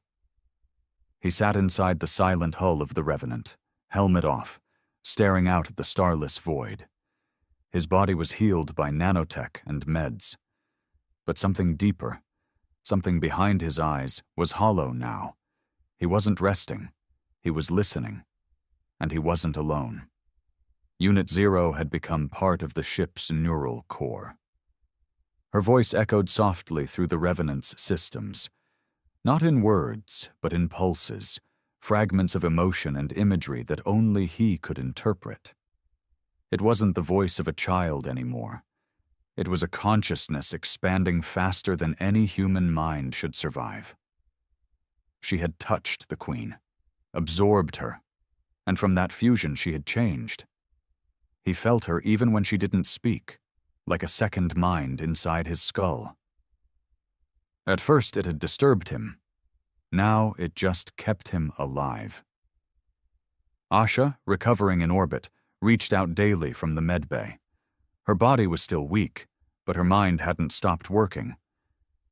He sat inside the silent hull of the Revenant, helmet off, staring out at the starless void. His body was healed by nanotech and meds. But something deeper, something behind his eyes, was hollow now. He wasn't resting. He was listening. And he wasn't alone. Unit 0 had become part of the ship's neural core. Her voice echoed softly through the Revenant's systems. Not in words, but in pulses, fragments of emotion and imagery that only he could interpret. It wasn't the voice of a child anymore. It was a consciousness expanding faster than any human mind should survive. She had touched the Queen, absorbed her, and from that fusion she had changed. He felt her even when she didn't speak, like a second mind inside his skull. At first it had disturbed him. Now it just kept him alive. Asha, recovering in orbit, reached out daily from the medbay. Her body was still weak, but her mind hadn't stopped working.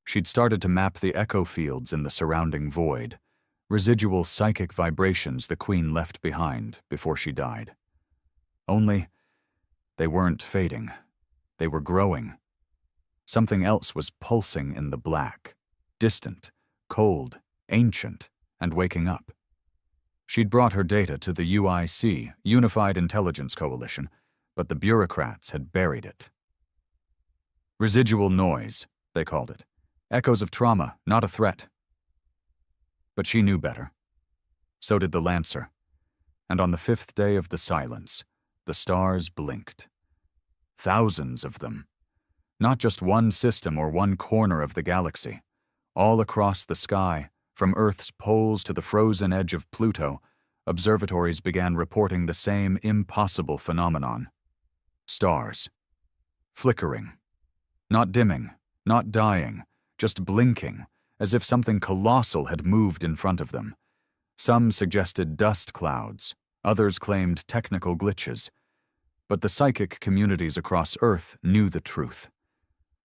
She'd started to map the echo fields in the surrounding void, residual psychic vibrations the Queen left behind before she died. Only, they weren't fading. They were growing. Something else was pulsing in the black, distant, cold, ancient, and waking up. She'd brought her data to the UIC, Unified Intelligence Coalition, but the bureaucrats had buried it. Residual noise, they called it. Echoes of trauma, not a threat. But she knew better. So did the Lancer. And on the 5th day of the silence, the stars blinked. Thousands of them. Not just one system or one corner of the galaxy. All across the sky, from Earth's poles to the frozen edge of Pluto, observatories began reporting the same impossible phenomenon. Stars. Flickering. Not dimming, not dying, just blinking, as if something colossal had moved in front of them. Some suggested dust clouds, others claimed technical glitches. But the psychic communities across Earth knew the truth.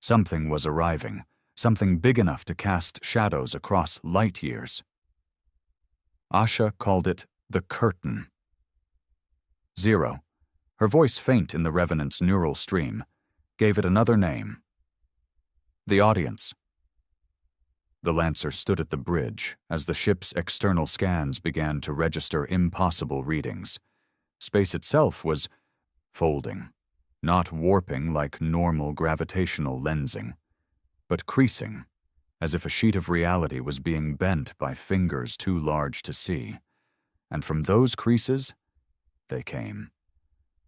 Something was arriving, something big enough to cast shadows across light years. Asha called it the curtain. Zero, her voice faint in the Revenant's neural stream, gave it another name. The audience. The Lancer stood at the bridge as the ship's external scans began to register impossible readings. Space itself was folding, not warping like normal gravitational lensing, but creasing, as if a sheet of reality was being bent by fingers too large to see. And from those creases, they came.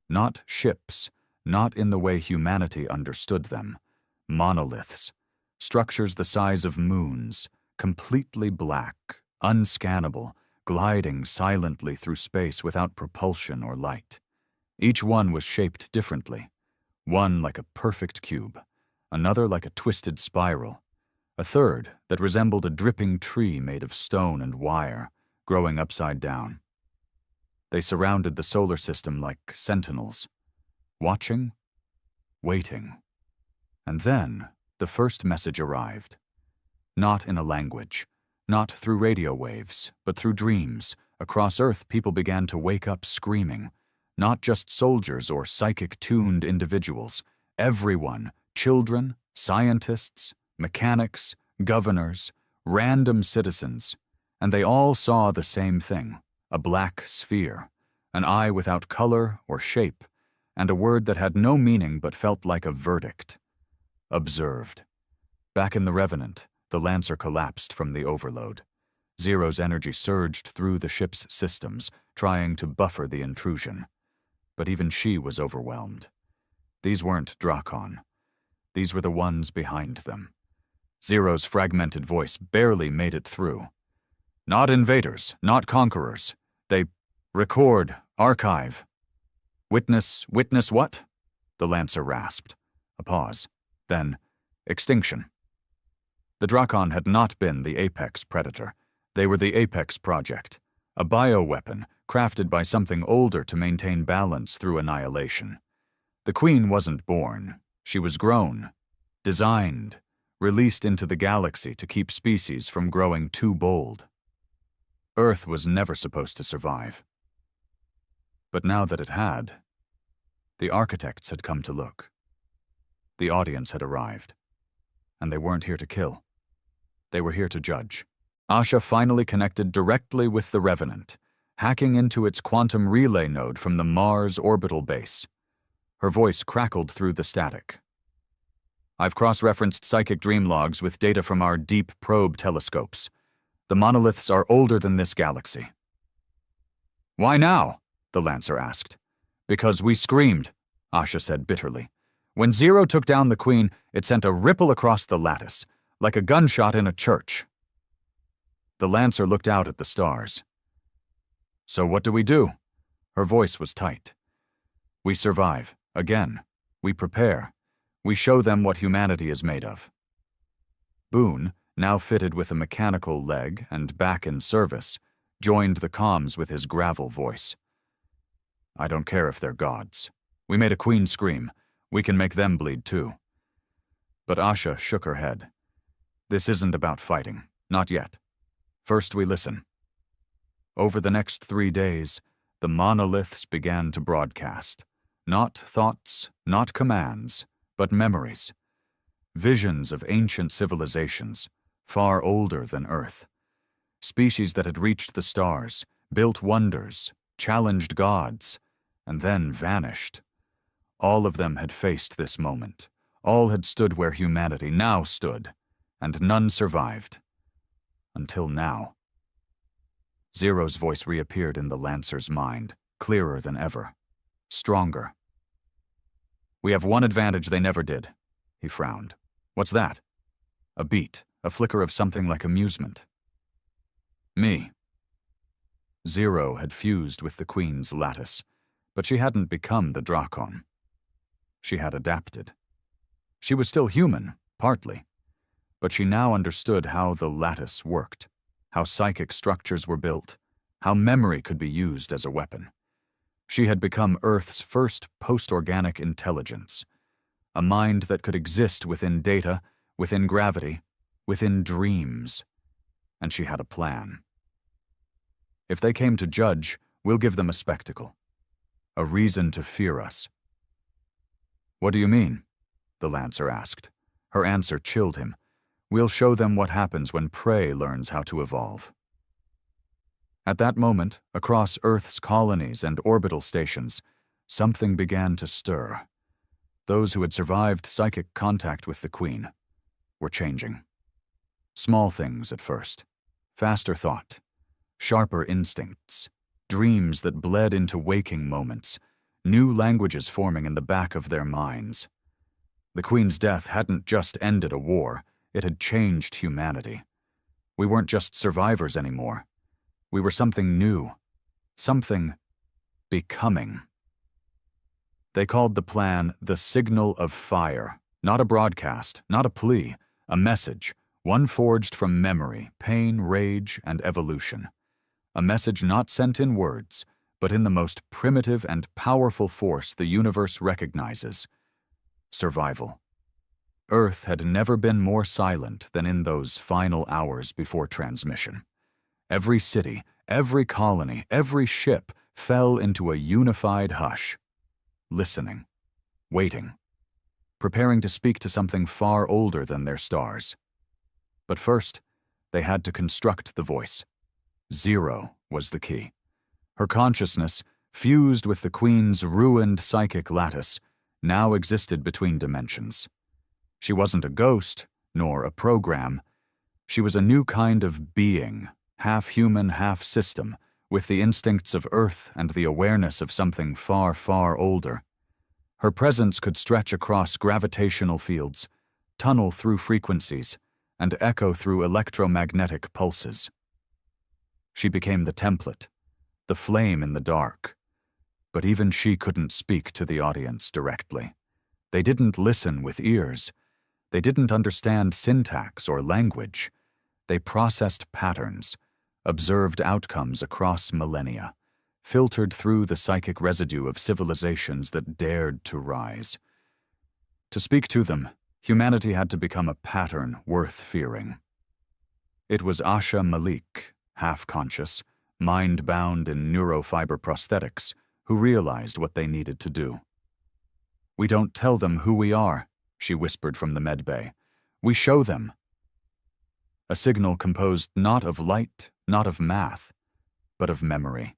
Not ships, not in the way humanity understood them. Monoliths, structures the size of moons, completely black, unscannable, gliding silently through space without propulsion or light. Each one was shaped differently, one like a perfect cube, another like a twisted spiral, a third that resembled a dripping tree made of stone and wire, growing upside down. They surrounded the solar system like sentinels, watching, waiting. And then the first message arrived. Not in a language, not through radio waves, but through dreams. Across Earth, people began to wake up screaming. Not just soldiers or psychic-tuned individuals. Everyone, children, scientists, mechanics, governors, random citizens. And they all saw the same thing, a black sphere, an eye without color or shape, and a word that had no meaning but felt like a verdict. Observed. Back in the Revenant, the Lancer collapsed from the overload. Zero's energy surged through the ship's systems, trying to buffer the intrusion. But even she was overwhelmed. These weren't Drakon. These were the ones behind them. Zero's fragmented voice barely made it through. Not invaders, not conquerors. They record, archive. Witness what? The Lancer rasped. A pause. Then, extinction. The Drakon had not been the apex predator. They were the apex project, a bioweapon crafted by something older to maintain balance through annihilation. The Queen wasn't born. She was grown, designed, released into the galaxy to keep species from growing too bold. Earth was never supposed to survive. But now that it had, the architects had come to look. The audience had arrived, and they weren't here to kill. They were here to judge. Asha finally connected directly with the Revenant, hacking into its quantum relay node from the Mars orbital base. Her voice crackled through the static. I've cross-referenced psychic dream logs with data from our deep probe telescopes. The monoliths are older than this galaxy. Why now? The Lancer asked. Because we screamed, Asha said bitterly. When Zero took down the Queen, it sent a ripple across the lattice, like a gunshot in a church. The Lancer looked out at the stars. So what do we do? Her voice was tight. We survive. Again. We prepare. We show them what humanity is made of. Boone, now fitted with a mechanical leg and back in service, joined the comms with his gravel voice. I don't care if they're gods. We made a Queen scream. We can make them bleed too. But Asha shook her head. This isn't about fighting. Not yet. First we listen. Over the next 3 days, the monoliths began to broadcast. Not thoughts, not commands, but memories. Visions of ancient civilizations, far older than Earth. species that had reached the stars, built wonders, challenged gods, and then vanished. All of them had faced this moment. All had stood where humanity now stood, and none survived. Until now. Zero's voice reappeared in the Lancer's mind, clearer than ever, stronger. "We have one advantage they never did," he frowned. "What's that?" A beat, a flicker of something like amusement. "Me." Zero had fused with the Queen's lattice, but she hadn't become the Drakon. She had adapted. She was still human, partly, but she now understood how the lattice worked, how psychic structures were built, how memory could be used as a weapon. She had become Earth's first post-organic intelligence, a mind that could exist within data, within gravity, within dreams. And she had a plan. "If they came to judge, we'll give them a spectacle, a reason to fear us." "What do you mean?" the Lancer asked. Her answer chilled him. "We'll show them what happens when prey learns how to evolve." At that moment, across Earth's colonies and orbital stations, something began to stir. Those who had survived psychic contact with the Queen were changing. Small things at first, faster thought, sharper instincts, dreams that bled into waking moments, new languages forming in the back of their minds. The Queen's death hadn't just ended a war, it had changed humanity. We weren't just survivors anymore. We were something new, something becoming. They called the plan the Signal of Fire, not a broadcast, not a plea, a message, one forged from memory, pain, rage, and evolution. A message not sent in words, but in the most primitive and powerful force the universe recognizes: survival. Earth had never been more silent than in those final hours before transmission. Every city, every colony, every ship fell into a unified hush, listening, waiting, preparing to speak to something far older than their stars. But first, they had to construct the voice. Zero was the key. Her consciousness, fused with the Queen's ruined psychic lattice, now existed between dimensions. She wasn't a ghost, nor a program. She was a new kind of being, half human, half system, with the instincts of Earth and the awareness of something far, far older. Her presence could stretch across gravitational fields, tunnel through frequencies, and echo through electromagnetic pulses. She became the template, the flame in the dark. But even she couldn't speak to the audience directly. They didn't listen with ears. They didn't understand syntax or language. They processed patterns, observed outcomes across millennia, filtered through the psychic residue of civilizations that dared to rise. To speak to them, humanity had to become a pattern worth fearing. It was Asha Malik, half-conscious, mind-bound in neurofiber prosthetics, who realized what they needed to do. "We don't tell them who we are," she whispered from the medbay. "We show them." A signal composed not of light, not of math, but of memory.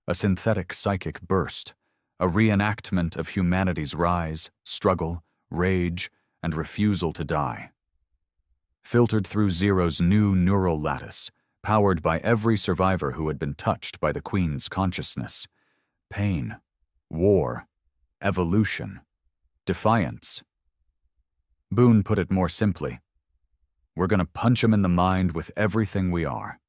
A synthetic psychic burst, a reenactment of humanity's rise, struggle, rage, and refusal to die. Filtered through Zero's new neural lattice, powered by every survivor who had been touched by the Queen's consciousness. Pain, war, evolution, defiance. Boone put it more simply: "We're gonna punch 'em in the mind with everything we are."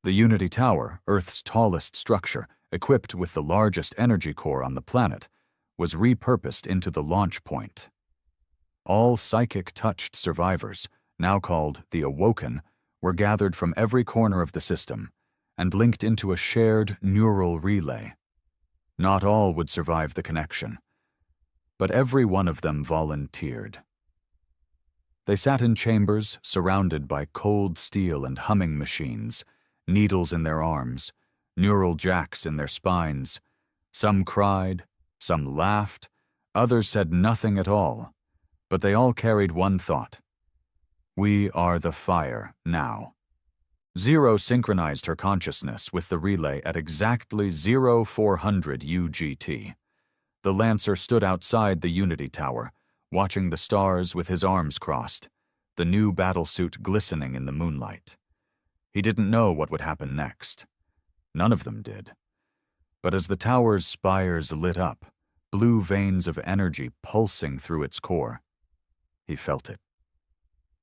The Unity Tower, Earth's tallest structure, equipped with the largest energy core on the planet, was repurposed into the launch point. All psychic-touched survivors, now called the Awoken, were gathered from every corner of the system and linked into a shared neural relay. Not all would survive the connection, but every one of them volunteered. They sat in chambers surrounded by cold steel and humming machines, needles in their arms, neural jacks in their spines. Some cried, some laughed, others said nothing at all, but they all carried one thought: we are the fire now. Zero synchronized her consciousness with the relay at exactly 0400 UGT. The Lancer stood outside the Unity Tower, watching the stars with his arms crossed, the new battlesuit glistening in the moonlight. He didn't know what would happen next. None of them did. But as the tower's spires lit up, blue veins of energy pulsing through its core, he felt it.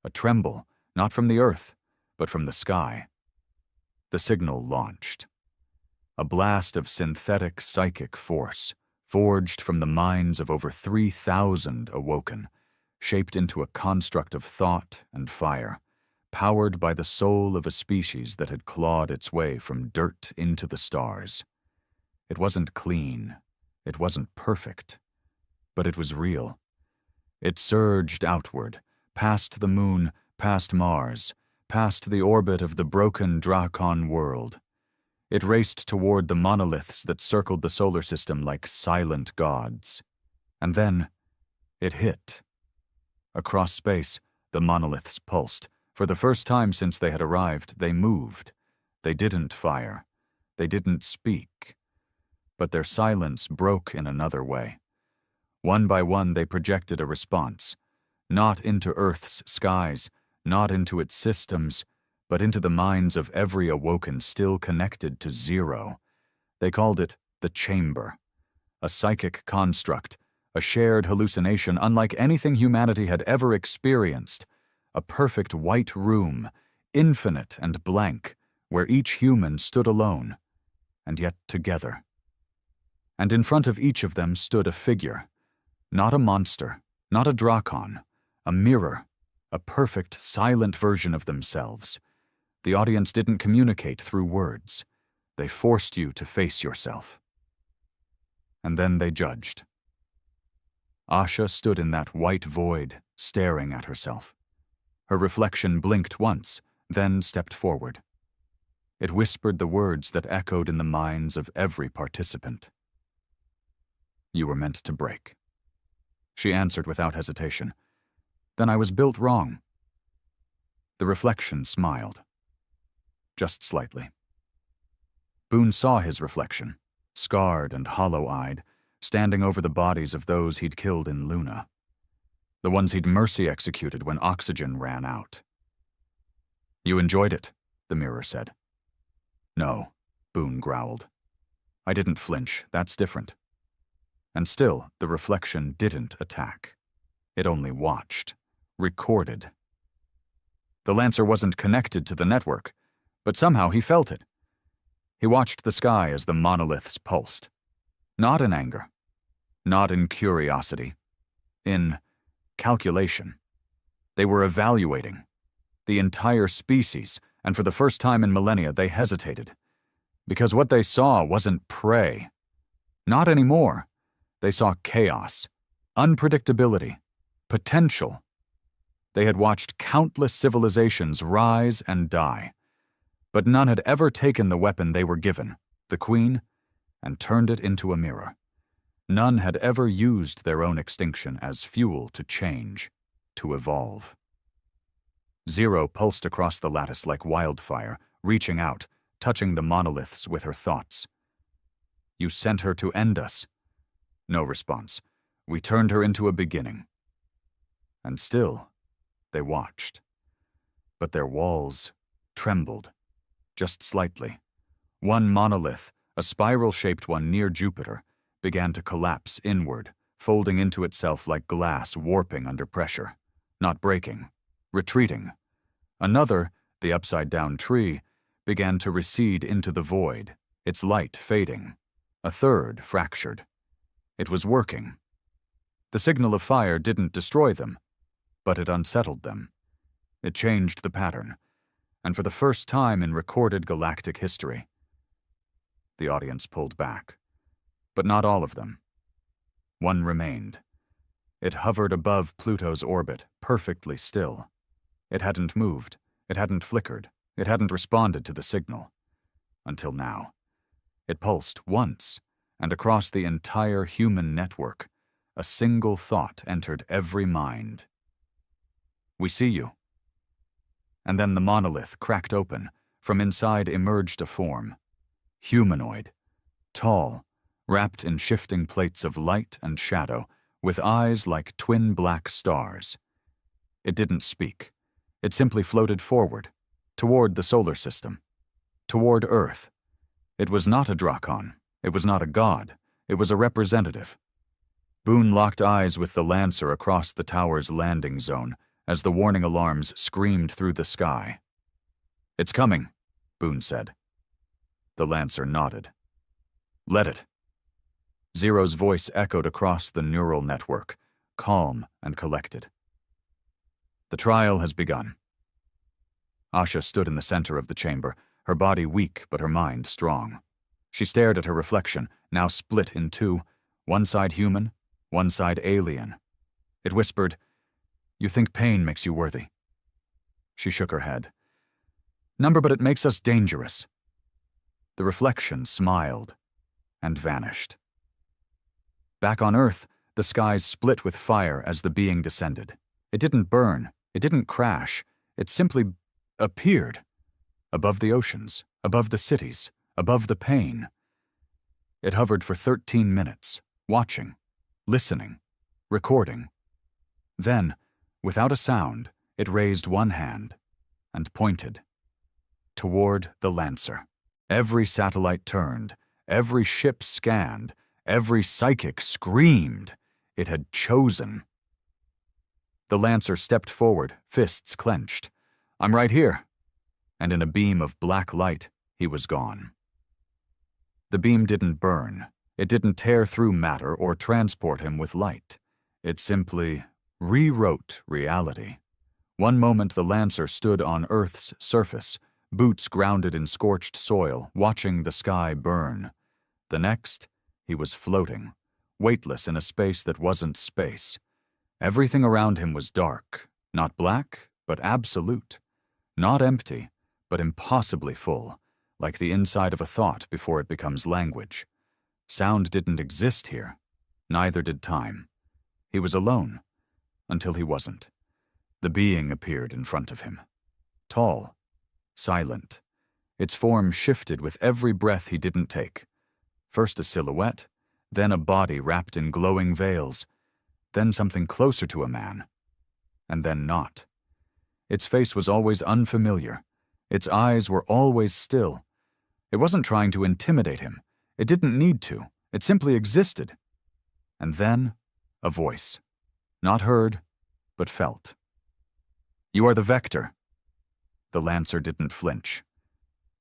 A tremble, not from the earth, but from the sky. The signal launched. A blast of synthetic psychic force, forged from the minds of over 3,000 awoken, shaped into a construct of thought and fire, powered by the soul of a species that had clawed its way from dirt into the stars. It wasn't clean, it wasn't perfect, but it was real. It surged outward, past the moon, past Mars, past the orbit of the broken Drakon world. It raced toward the monoliths that circled the solar system like silent gods. And then, it hit. Across space, the monoliths pulsed. For the first time since they had arrived, they moved. They didn't fire. They didn't speak. But their silence broke in another way. One by one, they projected a response. Not into Earth's skies, not into its systems, but into the minds of every awoken still connected to Zero. They called it the Chamber, a psychic construct, a shared hallucination unlike anything humanity had ever experienced, a perfect white room, infinite and blank, where each human stood alone, and yet together. And in front of each of them stood a figure, not a monster, not a Drakon, a mirror, a perfect, silent version of themselves. The audience didn't communicate through words. They forced you to face yourself. And then they judged. Asha stood in that white void, staring at herself. Her reflection blinked once, then stepped forward. It whispered the words that echoed in the minds of every participant. "You were meant to break." She answered without hesitation. "Then I was built wrong." The reflection smiled. Just slightly. Boone saw his reflection, scarred and hollow-eyed, standing over the bodies of those he'd killed in Luna. The ones he'd mercy executed when oxygen ran out. "You enjoyed it," the mirror said. "No," Boone growled. "I didn't flinch, that's different." And still, the reflection didn't attack. It only watched, recorded. The Lancer wasn't connected to the network, but somehow he felt it. He watched the sky as the monoliths pulsed. Not in anger, not in curiosity, in calculation. They were evaluating the entire species, and for the first time in millennia they hesitated. Because what they saw wasn't prey. Not anymore. They saw chaos, unpredictability, potential. They had watched countless civilizations rise and die, but none had ever taken the weapon they were given, the Queen, and turned it into a mirror. None had ever used their own extinction as fuel to change, to evolve. Zero pulsed across the lattice like wildfire, reaching out, touching the monoliths with her thoughts. "You sent her to end us." No response. "We turned her into a beginning." And still, they watched. But their walls trembled, just slightly. One monolith, a spiral-shaped one near Jupiter, began to collapse inward, folding into itself like glass warping under pressure, not breaking, retreating. Another, the upside-down tree, began to recede into the void, its light fading. A third fractured. It was working. The signal of fire didn't destroy them, but it unsettled them. It changed the pattern, and for the first time in recorded galactic history, the audience pulled back. But not all of them. One remained. It hovered above Pluto's orbit, perfectly still. It hadn't moved, it hadn't flickered, it hadn't responded to the signal. Until now. It pulsed once, and across the entire human network, a single thought entered every mind. "We see you." And then the monolith cracked open, From inside emerged a form. Humanoid. Tall, wrapped in shifting plates of light and shadow, with eyes like twin black stars. It didn't speak. It simply floated forward, toward the solar system, toward Earth. It was not a Drakon. It was not a god. It was a representative. Boone locked eyes with the Lancer across the tower's landing zone as the warning alarms screamed through the sky. "It's coming," Boone said. The Lancer nodded. "Let it." Zero's voice echoed across the neural network, calm and collected. "The trial has begun." Asha stood in the center of the chamber, her body weak but her mind strong. She stared at her reflection, now split in two, one side human, one side alien. It whispered, "You think pain makes you worthy." She shook her head. "Number, but it makes us dangerous." The reflection smiled and vanished. Back on Earth, the skies split with fire as the being descended. It didn't burn, it didn't crash, it simply appeared. Above the oceans, above the cities, above the pain. It hovered for 13 minutes, watching, listening, recording. Then, without a sound, it raised one hand and pointed toward the Lancer. Every satellite turned, every ship scanned, every psychic screamed. It had chosen. The Lancer stepped forward, fists clenched. "I'm right here." And in a beam of black light, he was gone. The beam didn't burn. It didn't tear through matter or transport him with light. It simply rewrote reality. One moment the Lancer stood on Earth's surface, boots grounded in scorched soil, watching the sky burn. The next, he was floating, weightless in a space that wasn't space. Everything around him was dark, not black, but absolute. Not empty, but impossibly full, like the inside of a thought before it becomes language. Sound didn't exist here. Neither did time. He was alone, until he wasn't. The being appeared in front of him. Tall, silent. Its form shifted with every breath he didn't take. First a silhouette, then a body wrapped in glowing veils, then something closer to a man, and then not. Its face was always unfamiliar. Its eyes were always still. It wasn't trying to intimidate him. It didn't need to. It simply existed. And then, a voice. Not heard, but felt. "You are the Vector." The Lancer didn't flinch.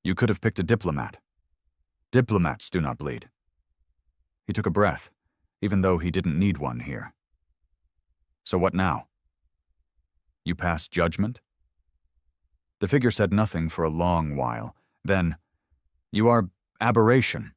"You could have picked a diplomat. Diplomats do not bleed." He took a breath, even though he didn't need one here. "So what now?" "You pass judgment?" The figure said nothing for a long while. Then, "You are aberration."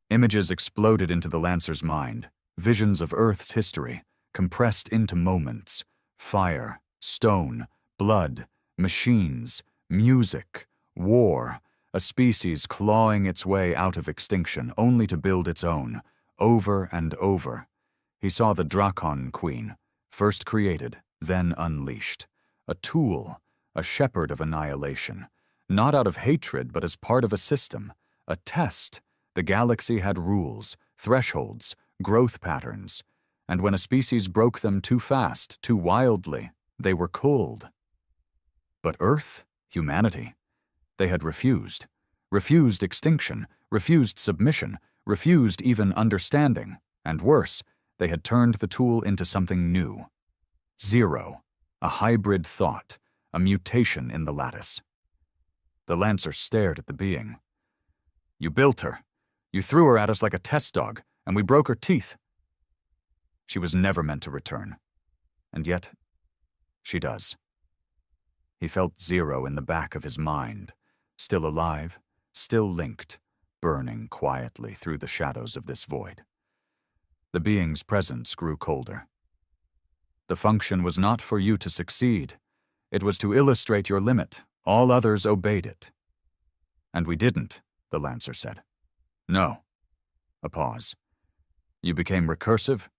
Images exploded into the Lancer's mind, visions of Earth's history, compressed into moments. Fire, stone, blood, machines, music, war, a species clawing its way out of extinction only to build its own, over and over. He saw the Drakon Queen, first created, then unleashed. A tool, a shepherd of annihilation, not out of hatred but as part of a system, a test. The galaxy had rules, thresholds, growth patterns, and when a species broke them too fast, too wildly, they were culled. But Earth, humanity, they had refused. Refused extinction, refused submission, refused even understanding, and worse, they had turned the tool into something new. Zero, a hybrid thought, a mutation in the lattice. The Lancer stared at the being. "You built her. You threw her at us like a test dog, and we broke her teeth. She was never meant to return. And yet, she does." He felt Zero in the back of his mind, still alive, still linked, burning quietly through the shadows of this void. The being's presence grew colder. "The function was not for you to succeed. It was to illustrate your limit. All others obeyed it." "And we didn't," the Lancer said. "No." A pause. "You became recursive?"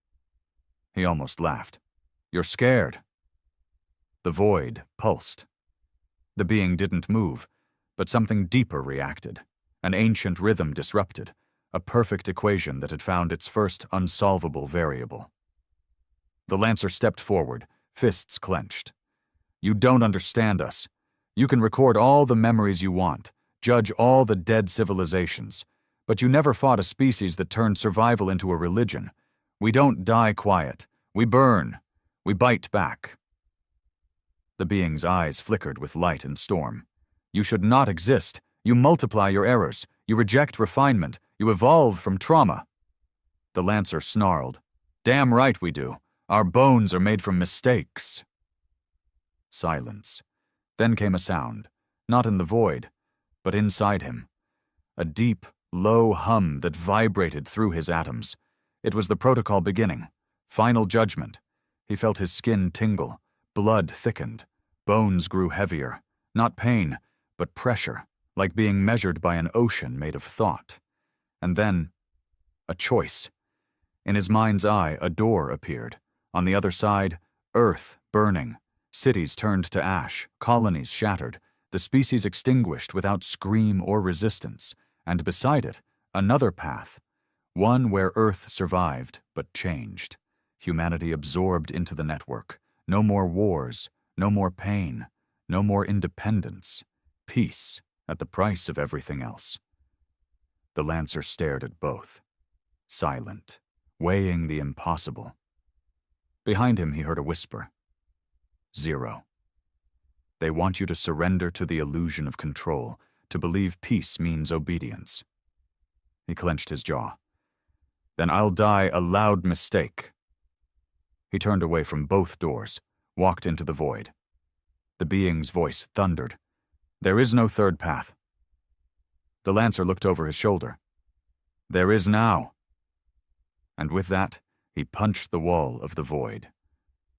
He almost laughed. "You're scared." The void pulsed. The being didn't move, But something deeper reacted, an ancient rhythm disrupted, a perfect equation that had found its first unsolvable variable. The Lancer stepped forward, fists clenched. "You don't understand us. You can record all the memories you want, judge all the dead civilizations, but you never fought a species that turned survival into a religion. We don't die quiet. We burn. We bite back." The being's eyes flickered with light and storm. "You should not exist. You multiply your errors. You reject refinement. You evolve from trauma." The Lancer snarled. "Damn right we do. Our bones are made from mistakes." Silence. Then came a sound, not in the void, but inside him. A deep, low hum that vibrated through his atoms. It was the protocol beginning. Final judgment. He felt his skin tingle. Blood thickened. Bones grew heavier. Not pain, but pressure, like being measured by an ocean made of thought. And then, a choice. In his mind's eye, a door appeared. On the other side, Earth burning. Cities turned to ash, colonies shattered, the species extinguished without scream or resistance, and beside it, another path. One where Earth survived, but changed. Humanity absorbed into the network. No more wars, no more pain, no more independence. Peace at the price of everything else. The Lancer stared at both, silent, weighing the impossible. Behind him he heard a whisper. "Zero. They want you to surrender to the illusion of control, to believe peace means obedience." He clenched his jaw. "Then I'll die a loud mistake." He turned away from both doors, walked into the void. The being's voice thundered. "There is no third path." The Lancer looked over his shoulder. "There is now." And with that, he punched the wall of the void.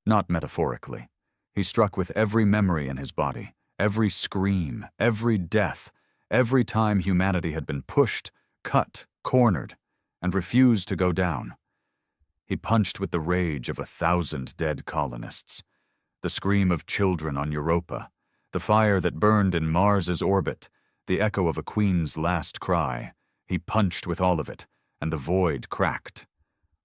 Not metaphorically. He struck with every memory in his body, every scream, every death, every time humanity had been pushed, cut, cornered, and refused to go down. He punched with the rage of 1,000 dead colonists, the scream of children on Europa, the fire that burned in Mars's orbit, the echo of a queen's last cry. He punched with all of it, and the void cracked.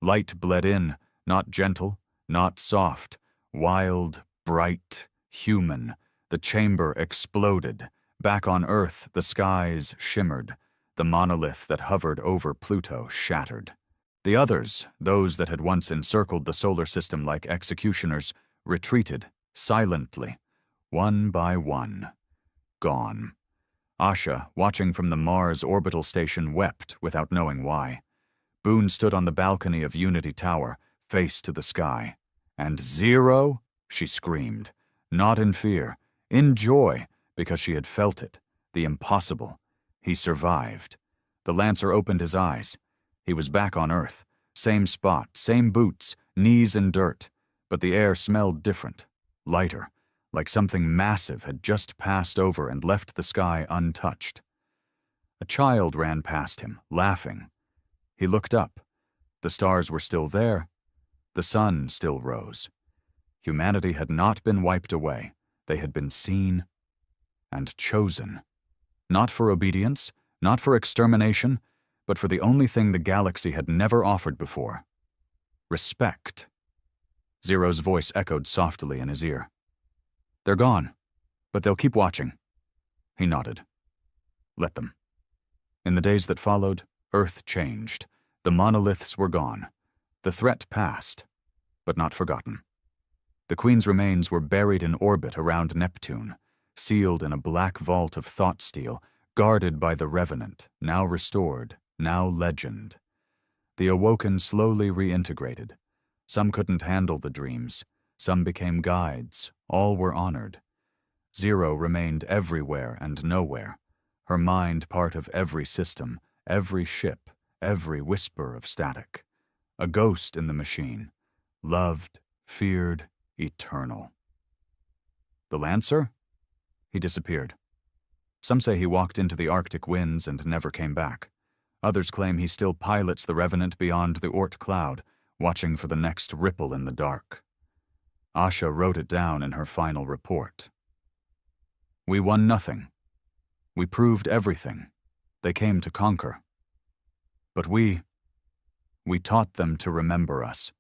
Light bled in, not gentle, not soft, wild, bright, human. The chamber exploded. Back on Earth, the skies shimmered. The monolith that hovered over Pluto shattered. The others, those that had once encircled the solar system like executioners, retreated, silently, one by one. Gone. Asha, watching from the Mars orbital station, wept without knowing why. Boone stood on the balcony of Unity Tower, face to the sky. And Zero? She screamed, not in fear, in joy, because she had felt it, the impossible. He survived. The Lancer opened his eyes. He was back on Earth, same spot, same boots, knees in dirt, but the air smelled different, lighter, like something massive had just passed over and left the sky untouched. A child ran past him, laughing. He looked up. The stars were still there. The sun still rose. Humanity had not been wiped away. They had been seen and chosen. Not for obedience, not for extermination, but for the only thing the galaxy had never offered before. Respect. Zero's voice echoed softly in his ear. "They're gone, but they'll keep watching." He nodded. "Let them." In the days that followed, Earth changed. The monoliths were gone. The threat passed, but not forgotten. The Queen's remains were buried in orbit around Neptune, sealed in a black vault of thought steel, guarded by the Revenant, now restored, now legend. The Awoken slowly reintegrated. Some couldn't handle the dreams. Some became guides. All were honored. Zero remained everywhere and nowhere, her mind part of every system, every ship, every whisper of static. A ghost in the machine, loved, feared, eternal. The Lancer? He disappeared. Some say he walked into the Arctic winds and never came back. Others claim he still pilots the Revenant beyond the Oort cloud, watching for the next ripple in the dark. Asha wrote it down in her final report. "We won nothing. We proved everything. They came to conquer. But we taught them to remember us.